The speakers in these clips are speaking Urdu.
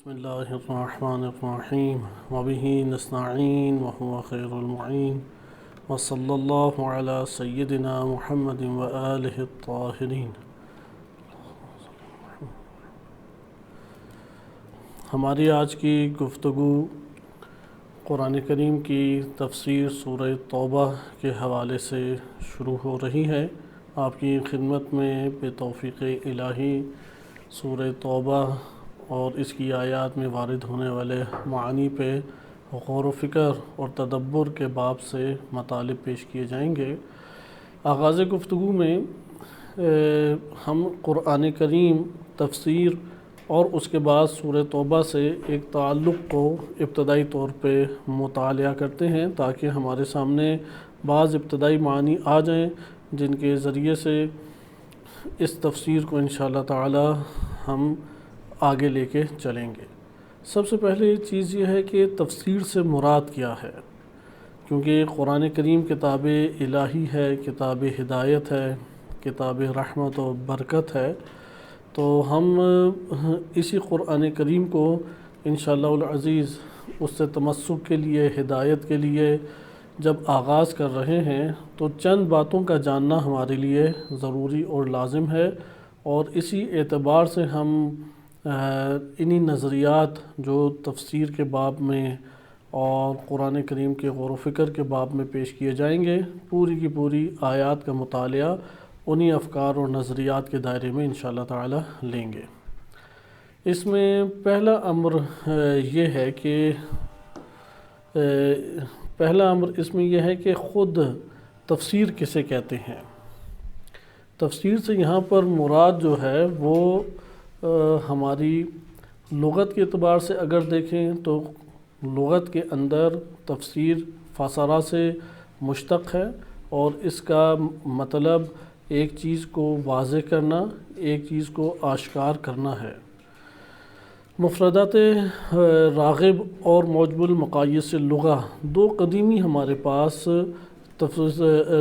بسم اللہ الرحمن الرحیم وبہ نستعین وهو خیر المعین وصلی اللہ علی سیدنا محمد وآلہ الطاہرین۔ ہماری آج کی گفتگو قرآن کریم کی تفسیر سورہ توبہ کے حوالے سے شروع ہو رہی ہے۔ آپ کی خدمت میں بتوفیق الہی سورہ توبہ اور اس کی آیات میں وارد ہونے والے معانی پہ غور و فکر اور تدبر کے باب سے مطالب پیش کیے جائیں گے۔ آغاز گفتگو میں ہم قرآن کریم تفسیر اور اس کے بعد سورہ توبہ سے ایک تعلق کو ابتدائی طور پہ مطالعہ کرتے ہیں تاکہ ہمارے سامنے بعض ابتدائی معانی آ جائیں جن کے ذریعے سے اس تفسیر کو انشاءاللہ تعالی ہم آگے لے کے چلیں گے۔ سب سے پہلے چیز یہ ہے کہ تفسیر سے مراد کیا ہے، کیونکہ قرآن کریم کتاب الہی ہے، کتاب ہدایت ہے، کتاب رحمت و برکت ہے، تو ہم اسی قرآن کریم کو انشاءاللہ العزیز اس سے تمسک کے لیے، ہدایت کے لیے جب آغاز کر رہے ہیں تو چند باتوں کا جاننا ہمارے لیے ضروری اور لازم ہے، اور اسی اعتبار سے ہم انہی نظریات جو تفسیر کے باب میں اور قرآن کریم کے غور و فکر کے باب میں پیش کیے جائیں گے، پوری کی پوری آیات کا مطالعہ انہی افکار اور نظریات کے دائرے میں انشاءاللہ تعالی لیں گے۔ اس میں پہلا امر اس میں یہ ہے کہ خود تفسیر کسے کہتے ہیں۔ تفسیر سے یہاں پر مراد جو ہے وہ ہماری لغت کے اعتبار سے اگر دیکھیں تو لغت کے اندر تفسیر فسرہ سے مشتق ہے، اور اس کا مطلب ایک چیز کو واضح کرنا، ایک چیز کو آشکار کرنا ہے۔ مفردات راغب اور معجم المقاییس اللغہ دو قدیمی ہمارے پاس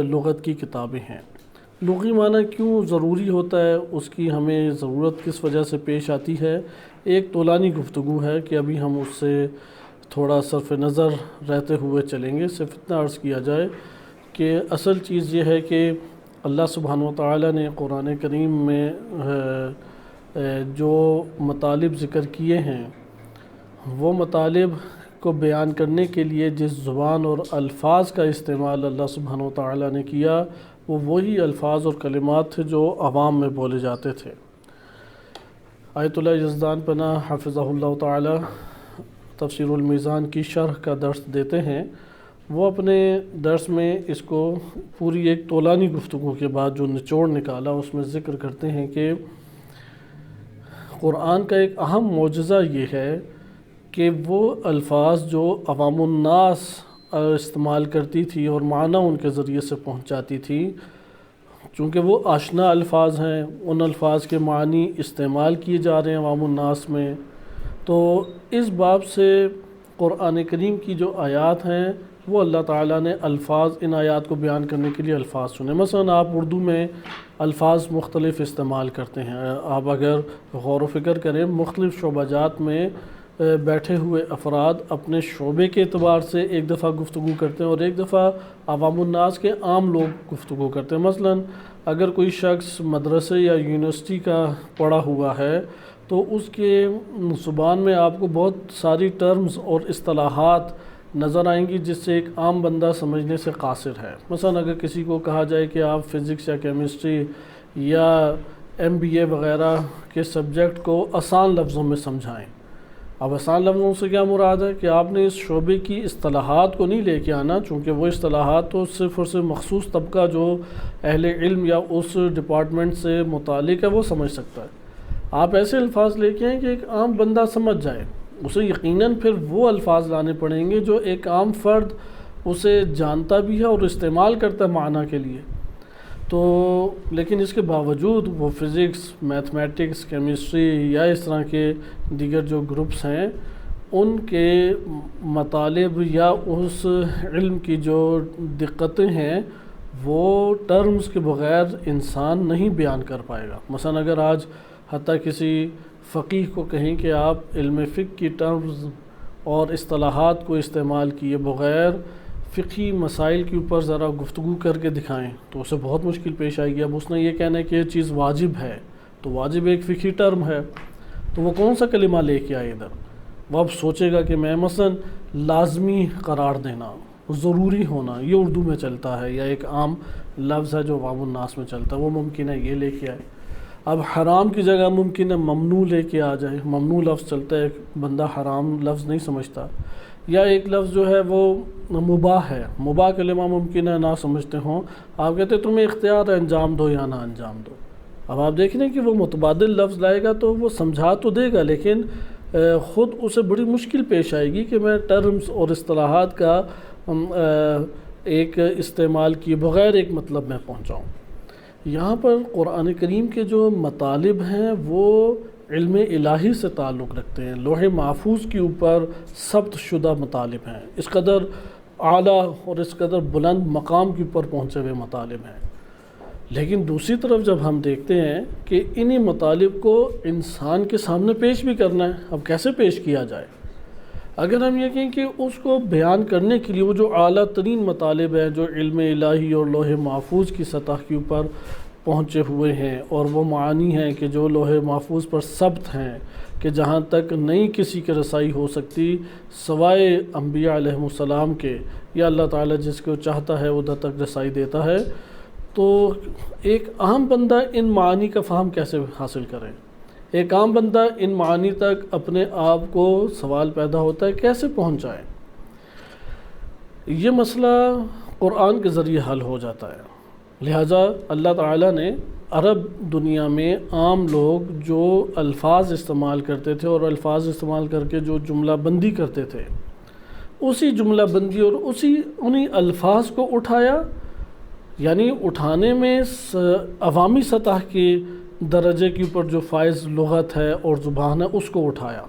لغت کی کتابیں ہیں۔ لغوی معنی کیوں ضروری ہوتا ہے، اس کی ہمیں ضرورت کس وجہ سے پیش آتی ہے، ایک طولانی گفتگو ہے کہ ابھی ہم اس سے تھوڑا صرف نظر رہتے ہوئے چلیں گے۔ صرف اتنا عرض کیا جائے کہ اصل چیز یہ ہے کہ اللہ سبحانہ وتعالی نے قرآن کریم میں جو مطالب ذکر کیے ہیں، وہ مطالب کو بیان کرنے کے لیے جس زبان اور الفاظ کا استعمال اللہ سبحانہ وتعالی نے کیا، وہ وہی الفاظ اور کلمات تھے جو عوام میں بولے جاتے تھے۔ آیت اللہ یزدان پناہ حفظہ اللہ تعالی تفسیر المیزان کی شرح کا درس دیتے ہیں۔ وہ اپنے درس میں اس کو پوری ایک طولانی گفتگو کے بعد جو نچوڑ نکالا، اس میں ذکر کرتے ہیں کہ قرآن کا ایک اہم معجزہ یہ ہے کہ وہ الفاظ جو عوام الناس استعمال کرتی تھی اور معنی ان کے ذریعے سے پہنچاتی تھی، چونکہ وہ آشنا الفاظ ہیں، ان الفاظ کے معنی استعمال کیے جا رہے ہیں عوام الناس میں، تو اس باب سے قرآن کریم کی جو آیات ہیں وہ اللہ تعالیٰ نے الفاظ، ان آیات کو بیان کرنے کے لیے الفاظ چنے۔ مثلا آپ اردو میں الفاظ مختلف استعمال کرتے ہیں، آپ اگر غور و فکر کریں مختلف شعبہ جات میں بیٹھے ہوئے افراد اپنے شعبے کے اعتبار سے ایک دفعہ گفتگو کرتے ہیں اور ایک دفعہ عوام الناس کے عام لوگ گفتگو کرتے ہیں۔ مثلا اگر کوئی شخص مدرسے یا یونیورسٹی کا پڑھا ہوا ہے تو اس کے زبان میں آپ کو بہت ساری ٹرمز اور اصطلاحات نظر آئیں گی جس سے ایک عام بندہ سمجھنے سے قاصر ہے۔ مثلا اگر کسی کو کہا جائے کہ آپ فزکس یا کیمسٹری یا MBA وغیرہ کے سبجیکٹ کو آسان لفظوں میں سمجھائیں، اب آسان لفظوں سے کیا مراد ہے کہ آپ نے اس شعبے کی اصطلاحات کو نہیں لے کے آنا، چونکہ وہ اصطلاحات تو صرف اور صرف مخصوص طبقہ جو اہل علم یا اس ڈپارٹمنٹ سے متعلق ہے وہ سمجھ سکتا ہے۔ آپ ایسے الفاظ لے کے آئیں کہ ایک عام بندہ سمجھ جائے، اسے یقیناً پھر وہ الفاظ لانے پڑیں گے جو ایک عام فرد اسے جانتا بھی ہے اور استعمال کرتا ہے معنی کے لیے۔ تو لیکن اس کے باوجود وہ فزکس، میتھمیٹکس، کیمسٹری یا اس طرح کے دیگر جو گروپس ہیں، ان کے مطالب یا اس علم کی جو دقتیں ہیں وہ ٹرمز کے بغیر انسان نہیں بیان کر پائے گا۔ مثلا اگر آج حتیٰ کسی فقیہ کو کہیں کہ آپ علم فقہ کی ٹرمز اور اصطلاحات کو استعمال کیے بغیر فقہی مسائل کے اوپر ذرا گفتگو کر کے دکھائیں تو اسے بہت مشکل پیش آئے گی۔ اب اس نے یہ کہنا ہے کہ یہ چیز واجب ہے، تو واجب ایک فقہی ٹرم ہے، تو وہ کون سا کلمہ لے کے آئے ادھر؟ وہ اب سوچے گا کہ میں مثلا لازمی قرار دینا، ضروری ہونا، یہ اردو میں چلتا ہے، یا ایک عام لفظ ہے جو عوام الناس میں چلتا ہے، وہ ممکن ہے یہ لے کے آئے۔ اب حرام کی جگہ ممکن ہے ممنوع لے کے آ جائے، ممنوع لفظ چلتا ہے، ایک بندہ حرام لفظ نہیں سمجھتا، یا ایک لفظ جو ہے وہ مباح ہے، مباح کلمہ ممکن ہے نہ سمجھتے ہوں، آپ کہتے ہیں تمہیں اختیار ہے انجام دو یا نہ انجام دو۔ اب آپ دیکھ لیں کہ وہ متبادل لفظ لائے گا تو وہ سمجھا تو دے گا، لیکن خود اسے بڑی مشکل پیش آئے گی کہ میں ٹرمز اور اصطلاحات کا ایک استعمال کیے بغیر ایک مطلب میں پہنچاؤں۔ یہاں پر قرآن کریم کے جو مطالب ہیں وہ علم الہی سے تعلق رکھتے ہیں، لوح محفوظ کے اوپر ثبت شدہ مطالب ہیں، اس قدر اعلیٰ اور اس قدر بلند مقام کے اوپر پہنچے ہوئے مطالب ہیں۔ لیکن دوسری طرف جب ہم دیکھتے ہیں کہ انہی مطالب کو انسان کے سامنے پیش بھی کرنا ہے، اب کیسے پیش کیا جائے؟ اگر ہم یہ کہیں کہ اس کو بیان کرنے کے لیے وہ جو اعلیٰ ترین مطالب ہیں جو علم الہی اور لوح محفوظ کی سطح کے اوپر پہنچے ہوئے ہیں، اور وہ معانی ہیں کہ جو لوح محفوظ پر ثبت ہیں کہ جہاں تک نہیں کسی کی رسائی ہو سکتی سوائے انبیاء علیہم السلام کے، یا اللہ تعالیٰ جس کو چاہتا ہے ادھر تک رسائی دیتا ہے، تو ایک عام بندہ ان معانی کا فہم کیسے حاصل کرے؟ ایک عام بندہ ان معانی تک اپنے آپ کو سوال پیدا ہوتا ہے کیسے پہنچائے؟ یہ مسئلہ قرآن کے ذریعے حل ہو جاتا ہے۔ لہٰذا اللہ تعالیٰ نے عرب دنیا میں عام لوگ جو الفاظ استعمال کرتے تھے اور الفاظ استعمال کر کے جو جملہ بندی کرتے تھے، اسی جملہ بندی اور انہی الفاظ کو اٹھایا، یعنی اٹھانے میں عوامی سطح کے درجے کے اوپر جو فائز لغت ہے اور زبان ہے اس کو اٹھایا،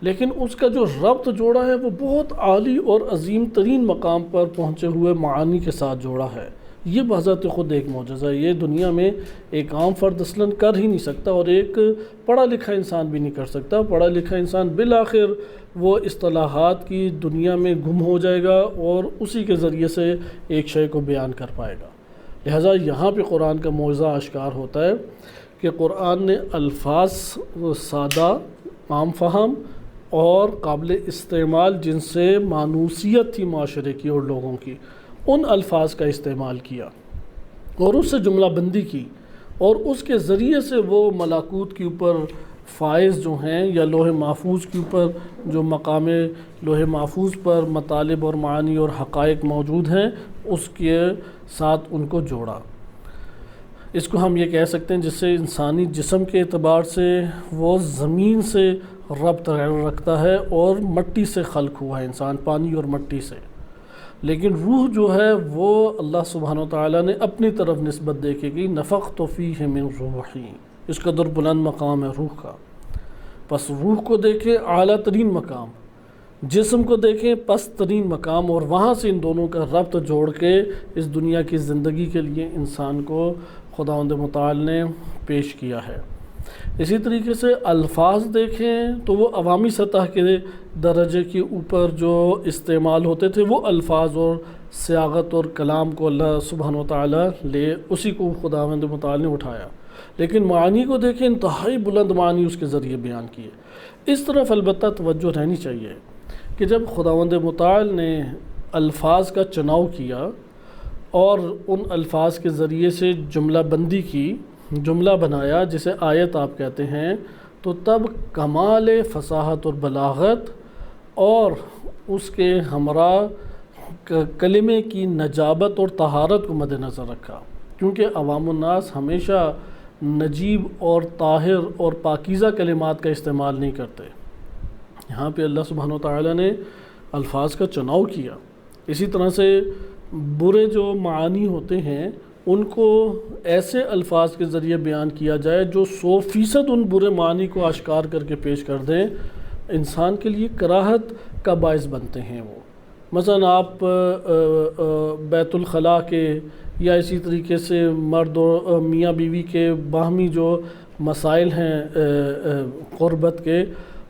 لیکن اس کا جو ربط جوڑا ہے وہ بہت عالی اور عظیم ترین مقام پر پہنچے ہوئے معانی کے ساتھ جوڑا ہے۔ یہ بذات خود ایک معجزہ ہے، یہ دنیا میں ایک عام فرد اصلاً کر ہی نہیں سکتا، اور ایک پڑھا لکھا انسان بھی نہیں کر سکتا۔ پڑھا لکھا انسان بالآخر وہ اصطلاحات کی دنیا میں گم ہو جائے گا اور اسی کے ذریعے سے ایک شے کو بیان کر پائے گا۔ لہٰذا یہاں پہ قرآن کا معجزہ آشکار ہوتا ہے کہ قرآن نے الفاظ سادہ، عام فہم اور قابل استعمال جن سے مانوسیت تھی معاشرے کی اور لوگوں کی، ان الفاظ کا استعمال کیا اور اس سے جملہ بندی کی، اور اس کے ذریعے سے وہ ملکوت کے اوپر فائز جو ہیں یا لوح محفوظ کے اوپر جو مقام لوح محفوظ پر مطالب اور معانی اور حقائق موجود ہیں اس کے ساتھ ان کو جوڑا۔ اس کو ہم یہ کہہ سکتے ہیں جس سے انسانی جسم کے اعتبار سے وہ زمین سے ربط رکھتا ہے اور مٹی سے خلق ہوا ہے انسان، پانی اور مٹی سے، لیکن روح جو ہے وہ اللہ سبحانہ و تعالیٰ نے اپنی طرف نسبت دے کے کی، نفخت فیہ من روحی، اس قدر بلند مقام ہے روح کا۔ پس روح کو دیکھیں اعلیٰ ترین مقام، جسم کو دیکھیں پست ترین مقام، اور وہاں سے ان دونوں کا ربط جوڑ کے اس دنیا کی زندگی کے لیے انسان کو خداوند متعال نے پیش کیا ہے۔ اسی طریقے سے الفاظ دیکھیں تو وہ عوامی سطح کے درجے کے اوپر جو استعمال ہوتے تھے وہ الفاظ اور صیاغت اور کلام کو اللہ سبحانہ و تعالیٰ اسی کو خداوند متعال نے اٹھایا، لیکن معانی کو دیکھیں انتہائی بلند معانی اس کے ذریعے بیان کیے۔ اس طرف البتہ توجہ رہنی چاہیے کہ جب خداوند متعال نے الفاظ کا چناؤ کیا اور ان الفاظ کے ذریعے سے جملہ بندی کی، جملہ بنایا جسے آیت آپ کہتے ہیں، تو تب کمال فصاحت اور بلاغت اور اس کے ہمراہ کلمے کی نجابت اور طہارت کو مد نظر رکھا، کیونکہ عوام الناس ہمیشہ نجیب اور طاہر اور پاکیزہ کلمات کا استعمال نہیں کرتے۔ یہاں پہ اللہ سبحانہ وتعالی نے الفاظ کا چناؤ کیا۔ اسی طرح سے برے جو معانی ہوتے ہیں ان کو ایسے الفاظ کے ذریعے بیان کیا جائے جو 100% ان برے معنی کو اشکار کر کے پیش کر دیں، انسان کے لیے کراہت کا باعث بنتے ہیں وہ۔ مثلا آپ بیت الخلاء کے یا اسی طریقے سے مرد و میاں بیوی کے باہمی جو مسائل ہیں قربت کے،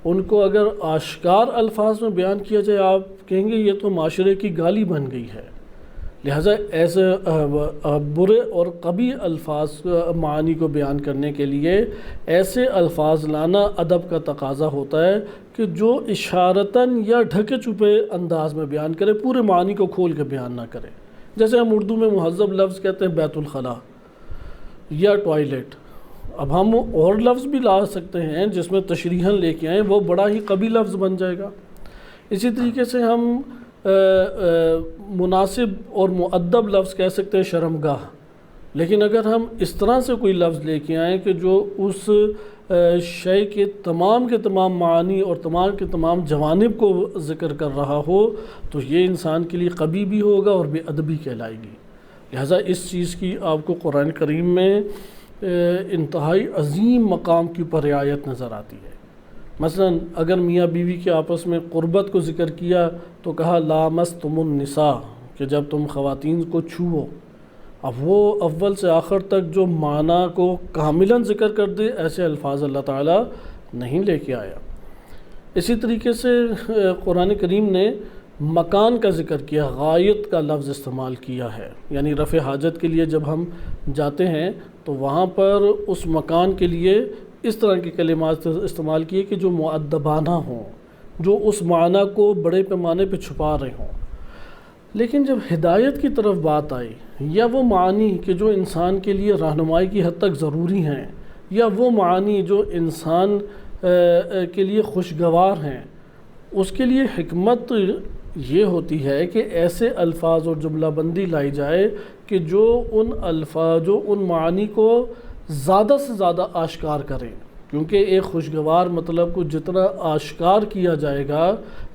ان کو اگر آشکار الفاظ میں بیان کیا جائے، آپ کہیں گے یہ تو معاشرے کی گالی بن گئی ہے۔ لہٰذا ایسے برے اور قبیح الفاظ معانی کو بیان کرنے کے لیے ایسے الفاظ لانا ادب کا تقاضا ہوتا ہے کہ جو اشارتاً یا ڈھکے چھپے انداز میں بیان کرے، پورے معانی کو کھول کے بیان نہ کرے۔ جیسے ہم اردو میں مہذب لفظ کہتے ہیں بیت الخلاء یا ٹوائلٹ، اب ہم اور لفظ بھی لا سکتے ہیں جس میں تشریحاً لے کے آئیں، وہ بڑا ہی قبیح لفظ بن جائے گا۔ اسی طریقے سے ہم مناسب اور مؤدب لفظ کہہ سکتے ہیں شرمگاہ، لیکن اگر ہم اس طرح سے کوئی لفظ لے کے آئیں کہ جو اس شے کے تمام معانی اور تمام کے تمام جوانب کو ذکر کر رہا ہو، تو یہ انسان کے لیے قبیح بھی ہوگا اور بے ادبی کہلائے گی۔ لہٰذا اس چیز کی آپ کو قرآن کریم میں انتہائی عظیم مقام کی اوپر رعایت نظر آتی ہے۔ مثلا اگر میاں بیوی کے آپس میں قربت کو ذکر کیا تو کہا لامستم النساء، کہ جب تم خواتین کو چھوؤ۔ اب وہ اول سے آخر تک جو معنی کو کاملاً ذکر کر دے، ایسے الفاظ اللہ تعالیٰ نہیں لے کے آیا۔ اسی طریقے سے قرآن کریم نے مکان کا ذکر کیا، غائط کا لفظ استعمال کیا ہے، یعنی رفع حاجت کے لیے جب ہم جاتے ہیں تو وہاں پر اس مکان کے لیے اس طرح کے کلمات استعمال کیے کہ جو مؤدبانہ ہوں، جو اس معنی کو بڑے پیمانے پہ چھپا رہے ہوں۔ لیکن جب ہدایت کی طرف بات آئی، یا وہ معانی کہ جو انسان کے لیے رہنمائی کی حد تک ضروری ہیں، یا وہ معانی جو انسان کے لیے خوشگوار ہیں، اس کے لیے حکمت یہ ہوتی ہے کہ ایسے الفاظ اور جملہ بندی لائی جائے کہ جو ان معانی کو زیادہ سے زیادہ آشکار کریں، کیونکہ ایک خوشگوار مطلب کو جتنا آشکار کیا جائے گا،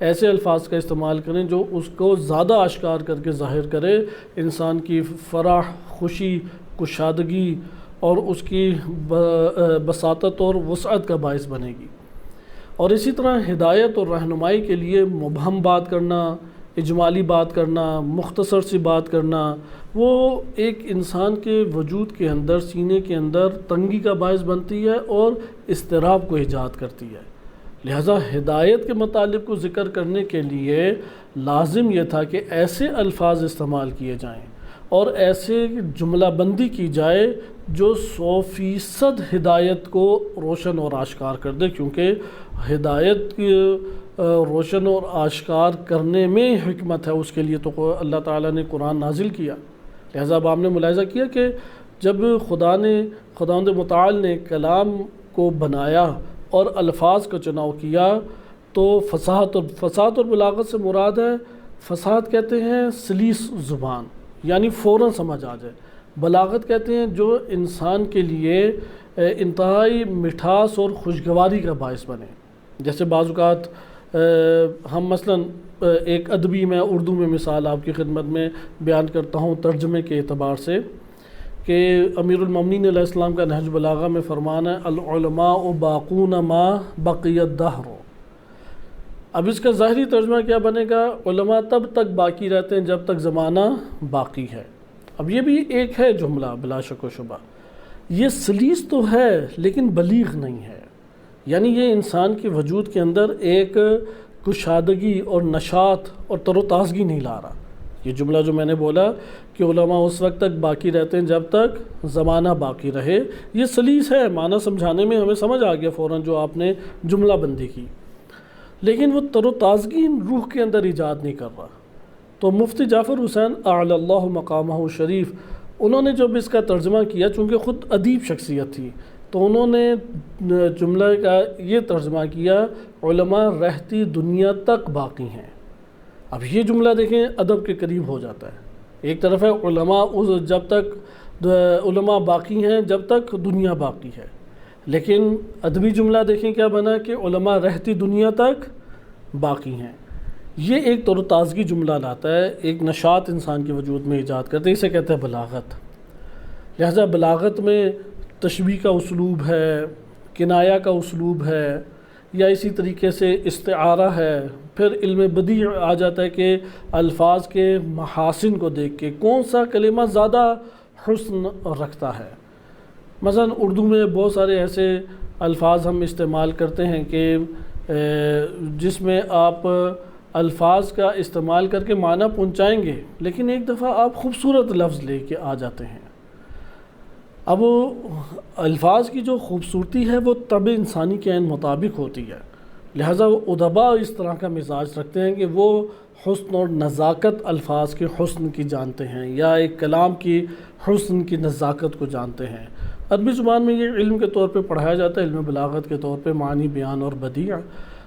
ایسے الفاظ کا استعمال کریں جو اس کو زیادہ آشکار کر کے ظاہر کرے، انسان کی فرح، خوشی، کشادگی اور اس کی بساطت اور وسعت کا باعث بنے گی۔ اور اسی طرح ہدایت اور رہنمائی کے لیے مبہم بات کرنا، اجمالی بات کرنا، مختصر سی بات کرنا، وہ ایک انسان کے وجود کے اندر، سینے کے اندر تنگی کا باعث بنتی ہے اور اضطراب کو ایجاد کرتی ہے۔ لہٰذا ہدایت کے مطالب کو ذکر کرنے کے لیے لازم یہ تھا کہ ایسے الفاظ استعمال کیے جائیں اور ایسے جملہ بندی کی جائے جو 100% ہدایت کو روشن اور آشکار کر دے، کیونکہ ہدایت کی روشن اور آشکار کرنے میں حکمت ہے، اس کے لیے تو اللہ تعالیٰ نے قرآن نازل کیا۔ لہٰذا اب آپ نے ملاحظہ کیا کہ جب خداوند متعال نے کلام کو بنایا اور الفاظ کا چناؤ کیا تو فصاحت اور بلاغت سے مراد ہے، فصاحت کہتے ہیں سلیس زبان، یعنی فوراً سمجھ آ جائے۔ بلاغت کہتے ہیں جو انسان کے لیے انتہائی مٹھاس اور خوشگواری کا باعث بنے۔ جیسے بعض اوقات ہم مثلاً ایک ادبی، میں اردو میں مثال آپ کی خدمت میں بیان کرتا ہوں ترجمے کے اعتبار سے، کہ امیر المومنین علیہ السلام کا نہج بلاغہ میں فرمان ہے العلماء باقون ما بقی الدہر۔ اب اس کا ظاہری ترجمہ کیا بنے گا؟ علماء تب تک باقی رہتے ہیں جب تک زمانہ باقی ہے۔ اب یہ بھی ایک ہے جملہ بلا شک و شبہ، یہ سلیس تو ہے لیکن بلیغ نہیں ہے، یعنی یہ انسان کے وجود کے اندر ایک کشادگی اور نشاط اور تر و تازگی نہیں لا رہا۔ یہ جملہ جو میں نے بولا کہ علماء اس وقت تک باقی رہتے ہیں جب تک زمانہ باقی رہے، یہ سلیس ہے، معنی سمجھانے میں ہمیں سمجھ آ گیا فوراً جو آپ نے جملہ بندی کی، لیکن وہ تر و تازگی روح کے اندر ایجاد نہیں کر رہا۔ تو مفتی جعفر حسین اعلی اللہ مقامہ شریف، انہوں نے جب اس کا ترجمہ کیا، چونکہ خود ادیب شخصیت تھی، تو انہوں نے جملہ کا یہ ترجمہ کیا علماء رہتی دنیا تک باقی ہیں۔ اب یہ جملہ دیکھیں ادب کے قریب ہو جاتا ہے۔ ایک طرف ہے علماء جب تک علماء باقی ہیں جب تک دنیا باقی ہے، لیکن ادبی جملہ دیکھیں کیا بنا کہ علماء رہتی دنیا تک باقی ہیں۔ یہ ایک تر و تازگی جملہ لاتا ہے، ایک نشاط انسان کے وجود میں ایجاد کرتے ہیں، اسے کہتے ہیں بلاغت۔ لہذا بلاغت میں تشبیہ کا اسلوب ہے، کنایہ کا اسلوب ہے، یا اسی طریقے سے استعارہ ہے۔ پھر علم بدیع آ جاتا ہے کہ الفاظ کے محاسن کو دیکھ کے کون سا کلمہ زیادہ حسن رکھتا ہے، مثلا اردو میں بہت سارے ایسے الفاظ ہم استعمال کرتے ہیں کہ جس میں آپ الفاظ کا استعمال کر کے معنی پہنچائیں گے، لیکن ایک دفعہ آپ خوبصورت لفظ لے کے آ جاتے ہیں۔ اب الفاظ کی جو خوبصورتی ہے وہ طبع انسانی کے عین مطابق ہوتی ہے، لہٰذا وہ ادبا اس طرح کا مزاج رکھتے ہیں کہ وہ حسن اور نزاکت الفاظ کے حسن کی جانتے ہیں، یا ایک کلام کی حسن کی نزاکت کو جانتے ہیں۔ عربی زبان میں یہ علم کے طور پہ پڑھایا جاتا ہے، علم بلاغت کے طور پہ، معنی، بیان اور بدیع۔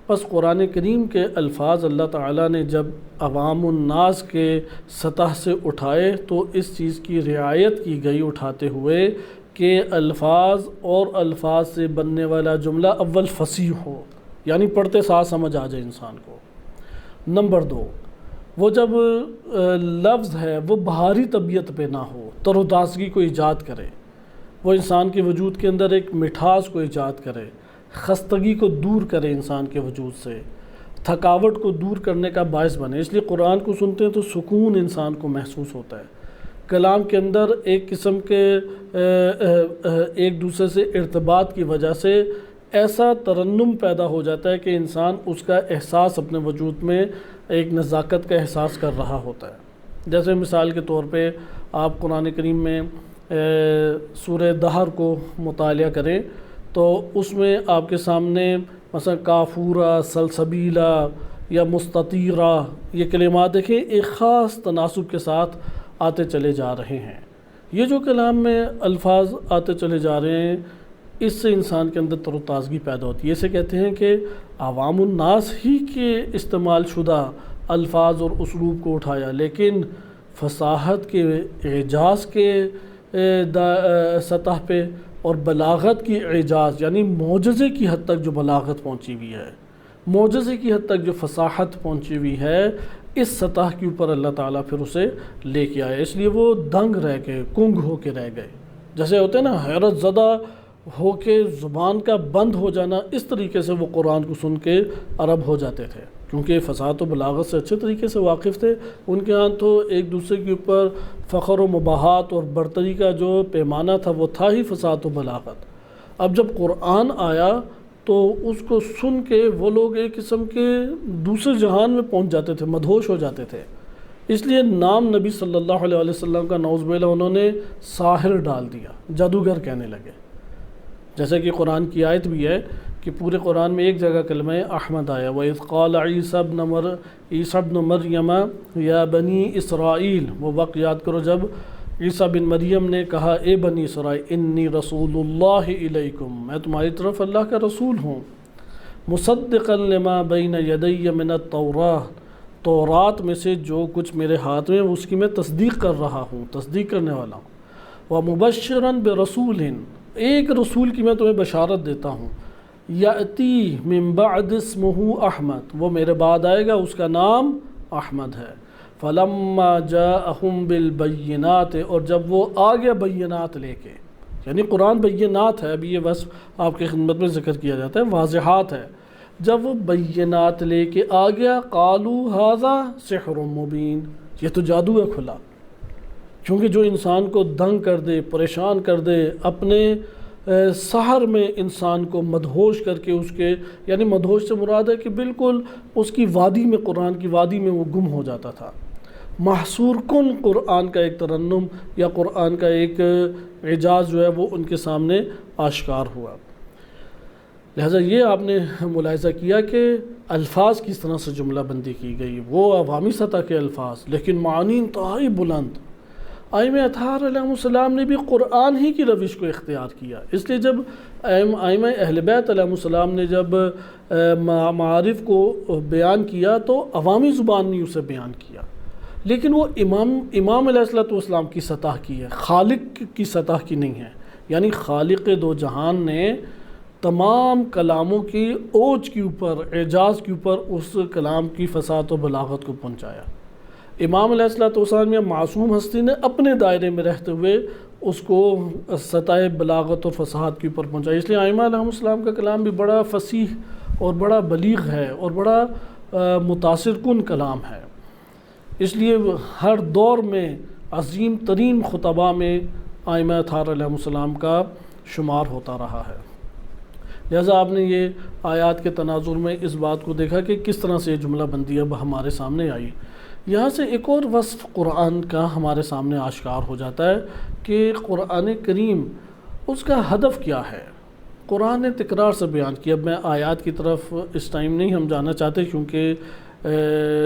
بس قرآن کریم کے الفاظ اللہ تعالیٰ نے جب عوام الناس کے سطح سے اٹھائے تو اس چیز کی رعایت کی گئی اٹھاتے ہوئے کہ الفاظ اور الفاظ سے بننے والا جملہ اول فصیح ہو، یعنی پڑھتے ساتھ سمجھ آ جائے انسان کو۔ نمبر 2، وہ جب لفظ ہے وہ بہاری طبیعت پہ نہ ہو، تر و تازگی کو ایجاد کرے، وہ انسان کے وجود کے اندر ایک مٹھاس کو ایجاد کرے، خستگی کو دور کرے انسان کے وجود سے، تھکاوٹ کو دور کرنے کا باعث بنے۔ اس لیے قرآن کو سنتے ہیں تو سکون انسان کو محسوس ہوتا ہے، کلام کے اندر ایک قسم کے ایک دوسرے سے ارتباط کی وجہ سے ایسا ترنم پیدا ہو جاتا ہے کہ انسان اس کا احساس اپنے وجود میں ایک نزاکت کا احساس کر رہا ہوتا ہے۔ جیسے مثال کے طور پہ آپ قرآن کریم میں سورہ دہر کو مطالعہ کریں تو اس میں آپ کے سامنے مثلا کافورہ، سلسبیلہ یا مستطیرہ، یہ کلمات دیکھیں ایک خاص تناسب کے ساتھ آتے چلے جا رہے ہیں۔ یہ جو کلام میں الفاظ آتے چلے جا رہے ہیں، اس سے انسان کے اندر تر و تازگی پیدا ہوتی ہے۔ اسے کہتے ہیں کہ عوام الناس ہی کے استعمال شدہ الفاظ اور اسلوب کو اٹھایا، لیکن فصاحت کے، اعجاز کے سطح پہ اور بلاغت کی اعجاز، یعنی معجزے کی حد تک جو بلاغت پہنچی ہوئی ہے، معجزے کی حد تک جو فصاحت پہنچی ہوئی ہے، اس سطح کے اوپر اللہ تعالیٰ پھر اسے لے کے آئے۔ اس لیے وہ دنگ رہ گئے، کنگ ہو کے رہ گئے، جیسے ہوتے ہیں نا حیرت زدہ ہو کے زبان کا بند ہو جانا، اس طریقے سے وہ قرآن کو سن کے عرب ہو جاتے تھے، کیونکہ فصاحت و بلاغت سے اچھے طریقے سے واقف تھے۔ ان کے ہاں تو ایک دوسرے کے اوپر فخر و مباحات اور برتری کا جو پیمانہ تھا وہ تھا ہی فصاحت و بلاغت۔ اب جب قرآن آیا تو اس کو سن کے وہ لوگ ایک قسم کے دوسرے جہان میں پہنچ جاتے تھے، مدہوش ہو جاتے تھے۔ اس لیے نام نبی صلی اللہ علیہ وسلم کا نعوذ باللہ انہوں نے ساحر ڈال دیا، جادوگر کہنے لگے۔ جیسے کہ قرآن کی آیت بھی ہے کہ پورے قرآن میں ایک جگہ کلمہ احمد آیا، وَإِذْ قَالَ عِيسَى ابْنُ مَرْيَمَ يَا بَنِي اسرائیل، وہ وقت یاد کرو جب عیسیٰ بن مریم نے کہا اے بنی اسرائیل انی رسول اللہ الیکم، میں تمہاری طرف اللہ کا رسول ہوں، مصدقا لما بین یدی من التوراۃ، تورات میں سے جو کچھ میرے ہاتھ میں اس کی میں تصدیق کر رہا ہوں، تصدیق کرنے والا ہوں، ومبشرا برسول، ایک رسول کی میں تمہیں بشارت دیتا ہوں، یأتی من بعد اسمہ احمد، وہ میرے بعد آئے گا، اس کا نام احمد ہے۔ فلما جاءہم بالبینات، اور جب وہ آ گیا بینات لے کے، یعنی قرآن بینات ہے، ابھی یہ وصف آپ کی خدمت میں ذکر کیا جاتا ہے، واضحات ہے، جب وہ بینات لے کے آ گیا قالوا ھذا سحر مبین، یہ تو جادو ہے کھلا، کیونکہ جو انسان کو دنگ کر دے، پریشان کر دے، اپنے سحر میں انسان کو مدہوش کر کے، اس کے یعنی مدہوش سے مراد ہے کہ بالکل اس کی وادی میں، قرآن کی وادی میں وہ گم ہو جاتا تھا، محصور کن قرآن کا ایک ترنم یا قرآن کا ایک اعجاز جو ہے وہ ان کے سامنے آشکار ہوا۔ لہٰذا یہ آپ نے ملاحظہ کیا کہ الفاظ کس طرح سے جملہ بندی کی گئی، وہ عوامی سطح کے الفاظ، لیکن معنی انتہائی بلند۔ ائمہ اطہار علیہ السلام نے بھی قرآن ہی کی روش کو اختیار کیا، اس لیے جب ائمہ اہل بیت علیہ السلام نے جب معارف کو بیان کیا تو عوامی زبان میں اسے بیان کیا، لیکن وہ امام علیہ السلام کی سطح کی ہے، خالق کی سطح کی نہیں ہے، یعنی خالق دو جہان نے تمام کلاموں کی اوج کے اوپر، اعجاز کے اوپر اس کلام کی فصاحت و بلاغت کو پہنچایا۔ امام علیہ السلام یا معصوم ہستی نے اپنے دائرے میں رہتے ہوئے اس کو سطح بلاغت اور فصاحت کے اوپر پہنچایا۔ اس لیے ائمہ علیہ السلام کا کلام بھی بڑا فصیح اور بڑا بلیغ ہے اور بڑا متاثر کن کلام ہے۔ اس لیے ہر دور میں عظیم ترین خطباء میں ائمہ اطہار علیہ السلام کا شمار ہوتا رہا ہے۔ لہٰذا آپ نے یہ آیات کے تناظر میں اس بات کو دیکھا کہ کس طرح سے یہ جملہ بندی اب ہمارے سامنے آئی۔ یہاں سے ایک اور وصف قرآن کا ہمارے سامنے آشکار ہو جاتا ہے کہ قرآن کریم اس کا ہدف کیا ہے۔ قرآن نے تکرار سے بیان کیا۔ اب میں آیات کی طرف اس ٹائم نہیں ہم جانا چاہتے کیونکہ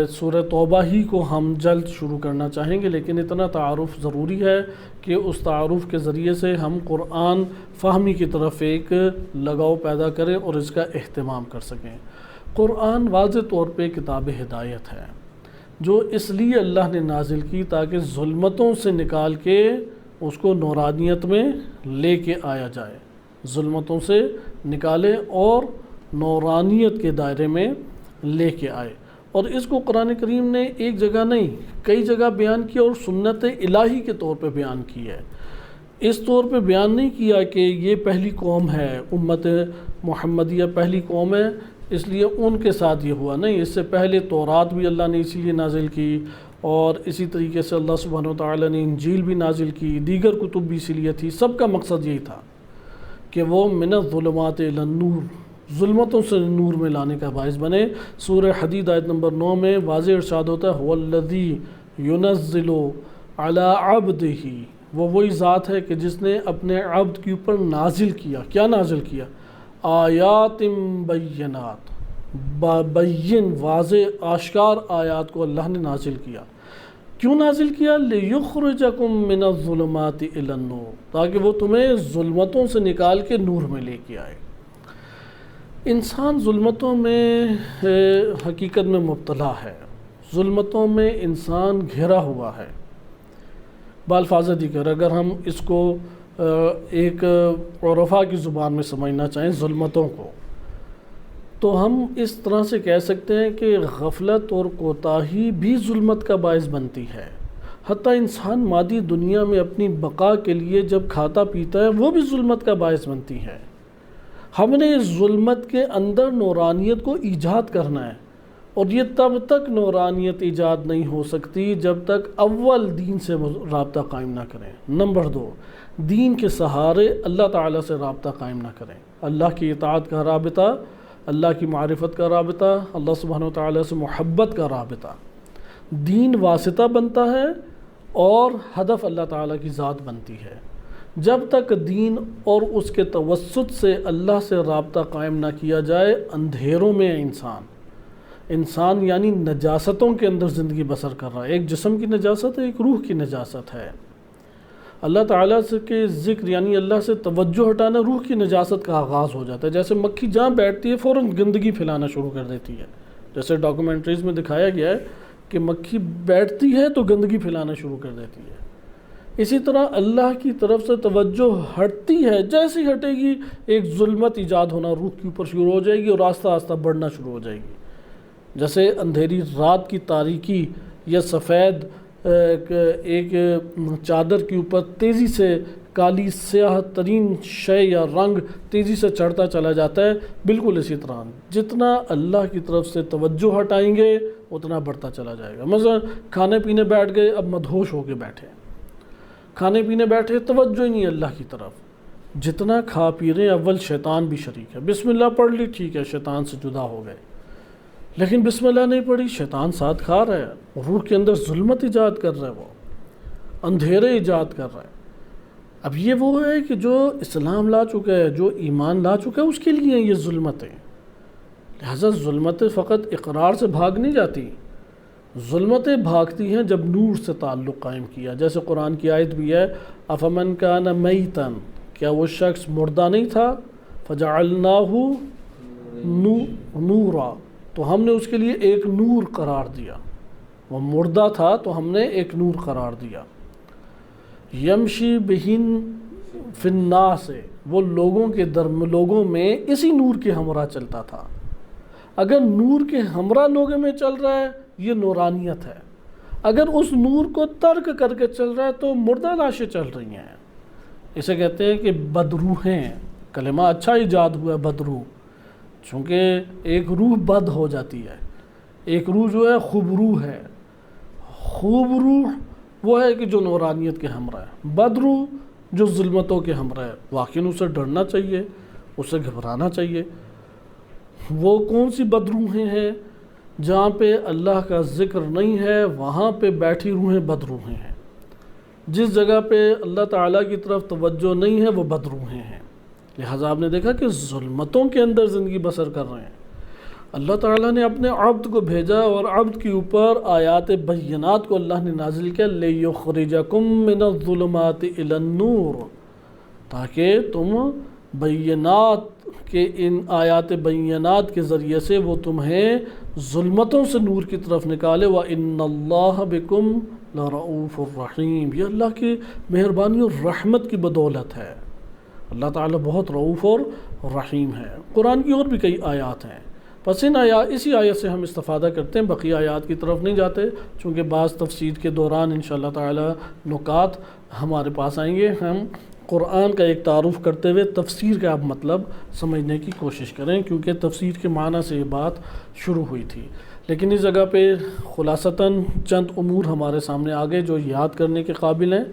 سورہ توبہ ہی کو ہم جلد شروع کرنا چاہیں گے، لیکن اتنا تعارف ضروری ہے کہ اس تعارف کے ذریعے سے ہم قرآن فہمی کی طرف ایک لگاؤ پیدا کریں اور اس کا اہتمام کر سکیں۔ قرآن واضح طور پہ کتاب ہدایت ہے جو اس لیے اللہ نے نازل کی تاکہ ظلمتوں سے نکال کے اس کو نورانیت میں لے کے آیا جائے، ظلمتوں سے نکالے اور نورانیت کے دائرے میں لے کے آئے۔ اور اس کو قرآن کریم نے ایک جگہ نہیں کئی جگہ بیان کیا اور سنت الہی کے طور پہ بیان کی ہے۔ اس طور پہ بیان نہیں کیا کہ یہ پہلی قوم ہے، امت محمدیہ پہلی قوم ہے اس لیے ان کے ساتھ یہ ہوا، نہیں، اس سے پہلے تورات بھی اللہ نے اسی لیے نازل کی، اور اسی طریقے سے اللہ سبحانہ وتعالی نے انجیل بھی نازل کی، دیگر کتب بھی اسی لیے تھی۔ سب کا مقصد یہی تھا کہ وہ من الظلمات الی النور، ظلمتوں سے نور میں لانے کا باعث بنے۔ سورہ حدید آیت نمبر 9 میں واضح ارشاد ہوتا ہے هو الذی ينزل علی عبدہ، وہ وہی ذات ہے کہ جس نے اپنے عبد کے اوپر نازل کیا۔ کیا نازل کیا؟ آیات بینات، بین واضح آشکار آیات کو اللہ نے نازل کیا۔ کیوں نازل کیا؟ لیخرجکم من الظلمات الی النور، تاکہ وہ تمہیں ظلمتوں سے نکال کے نور میں لے کے آئے۔ انسان ظلمتوں میں حقیقت میں مبتلا ہے، ظلمتوں میں انسان گھرا ہوا ہے۔ بالفاظ دیگر اگر ہم اس کو ایک عرفا کی زبان میں سمجھنا چاہیں ظلمتوں کو، تو ہم اس طرح سے کہہ سکتے ہیں کہ غفلت اور کوتاہی بھی ظلمت کا باعث بنتی ہے۔ حتیٰ انسان مادی دنیا میں اپنی بقا کے لیے جب کھاتا پیتا ہے وہ بھی ظلمت کا باعث بنتی ہے۔ ہم نے اس ظلمت کے اندر نورانیت کو ایجاد کرنا ہے، اور یہ تب تک نورانیت ایجاد نہیں ہو سکتی جب تک اول دین سے رابطہ قائم نہ کریں۔ نمبر 2، دین کے سہارے اللہ تعالیٰ سے رابطہ قائم نہ کریں۔ اللہ کی اطاعت کا رابطہ، اللہ کی معرفت کا رابطہ، اللہ سبحانہ وتعالیٰ سے محبت کا رابطہ۔ دین واسطہ بنتا ہے اور ہدف اللہ تعالیٰ کی ذات بنتی ہے۔ جب تک دین اور اس کے توسط سے اللہ سے رابطہ قائم نہ کیا جائے، اندھیروں میں ہے انسان یعنی نجاستوں کے اندر زندگی بسر کر رہا ہے۔ ایک جسم کی نجاست ہے، ایک روح کی نجاست ہے۔ اللہ تعالیٰ سے کے ذکر یعنی اللہ سے توجہ ہٹانا روح کی نجاست کا آغاز ہو جاتا ہے۔ جیسے مکھی جہاں بیٹھتی ہے فوراً گندگی پھیلانا شروع کر دیتی ہے، جیسے ڈاکومنٹریز میں دکھایا گیا ہے کہ مکھی بیٹھتی ہے تو گندگی پھیلانا شروع کر دیتی ہے۔ اسی طرح اللہ کی طرف سے توجہ ہٹتی ہے، جیسے ہی ہٹے گی ایک ظلمت ایجاد ہونا روح کے اوپر شروع ہو جائے گی اور آہستہ آہستہ بڑھنا شروع ہو جائے گی۔ جیسے اندھیری رات کی تاریکی یا سفید ایک چادر کے اوپر تیزی سے کالی سیاہ ترین شے یا رنگ تیزی سے چڑھتا چلا جاتا ہے، بالکل اسی طرح جتنا اللہ کی طرف سے توجہ ہٹائیں گے اتنا بڑھتا چلا جائے گا۔ مثلا کھانے پینے بیٹھ گئے، اب مدہوش ہو کے بیٹھے، کھانے پینے بیٹھے توجہ ہی نہیں اللہ کی طرف، جتنا کھا پی رہے ہیں اول شیطان بھی شریک ہے۔ بسم اللہ پڑھ لی، ٹھیک ہے، شیطان سے جدا ہو گئے، لیکن بسم اللہ نہیں پڑھی، شیطان ساتھ کھا رہا ہے، روح کے اندر ظلمت ایجاد کر رہا ہے، وہ اندھیرے ایجاد کر رہا ہے۔ اب یہ وہ ہے کہ جو اسلام لا چکا ہے، جو ایمان لا چکا ہے، اس کے لیے یہ ظلمتیں۔ لہذا ظلمتیں فقط اقرار سے بھاگ نہیں جاتی، ظلمتیں بھاگتی ہیں جب نور سے تعلق قائم کیا۔ جیسے قرآن کی آیت بھی ہے افمن کان میتن، کیا وہ شخص مردہ نہیں تھا، فجعلناہ نورا، تو ہم نے اس کے لیے ایک نور قرار دیا۔ وہ مردہ تھا تو ہم نے ایک نور قرار دیا۔ یمشی بہن فی الناس، وہ لوگوں میں اسی نور کے ہمراہ چلتا تھا۔ اگر نور کے ہمراہ لوگوں میں چل رہا ہے یہ نورانیت ہے، اگر اس نور کو ترک کر کے چل رہا ہے تو مردہ لاشیں چل رہی ہیں۔ اسے کہتے ہیں کہ بدروہیں، کلمہ اچھا ایجاد ہوا ہے بدروح، چونکہ ایک روح بد ہو جاتی ہے، ایک روح جو ہے خوب روح ہے۔ خوب روح وہ ہے کہ جو نورانیت کے ہمراہ ہے، بد روح جو ظلمتوں کے ہمراہ ہے، واقعی اسے ڈرنا چاہیے، اسے گھبرانا چاہیے۔ وہ کون سی بدروحیں ہیں؟ جہاں پہ اللہ کا ذکر نہیں ہے وہاں پہ بیٹھی روحیں بدروحیں ہیں، جس جگہ پہ اللہ تعالیٰ کی طرف توجہ نہیں ہے وہ بدروحیں ہیں۔ لہٰذا آپ نے دیکھا کہ ظلمتوں کے اندر زندگی بسر کر رہے ہیں۔ اللہ تعالیٰ نے اپنے عبد کو بھیجا اور عبد کے اوپر آیات بینات کو اللہ نے نازل کیا، لِيُخْرِجَكُم مِّنَ الظُّلُمَاتِ إِلَى النُّورِ، تاکہ تم بینات کے ان آیات بینات کے ذریعے سے وہ تمہیں ظلمتوں سے نور کی طرف نکالے۔ وَإِنَّ اللَّهَ بِكُمْ لَرَؤُوفٌ رَحِيمٌ، یہ اللہ کی مہربانی اور رحمت کی بدولت ہے۔ اللہ تعالیٰ بہت رؤوف اور رحیم ہے۔ قرآن کی اور بھی کئی آیات ہیں، پس اسی آیت سے ہم استفادہ کرتے ہیں، بقیہ آیات کی طرف نہیں جاتے، چونکہ بعض تفسیر کے دوران انشاءاللہ تعالیٰ نکات ہمارے پاس آئیں گے۔ ہم قرآن کا ایک تعارف کرتے ہوئے تفسیر کا اب مطلب سمجھنے کی کوشش کریں، کیونکہ تفسیر کے معنی سے یہ بات شروع ہوئی تھی، لیکن اس جگہ پہ خلاصتاً چند امور ہمارے سامنے آگے جو یاد کرنے کے قابل ہیں،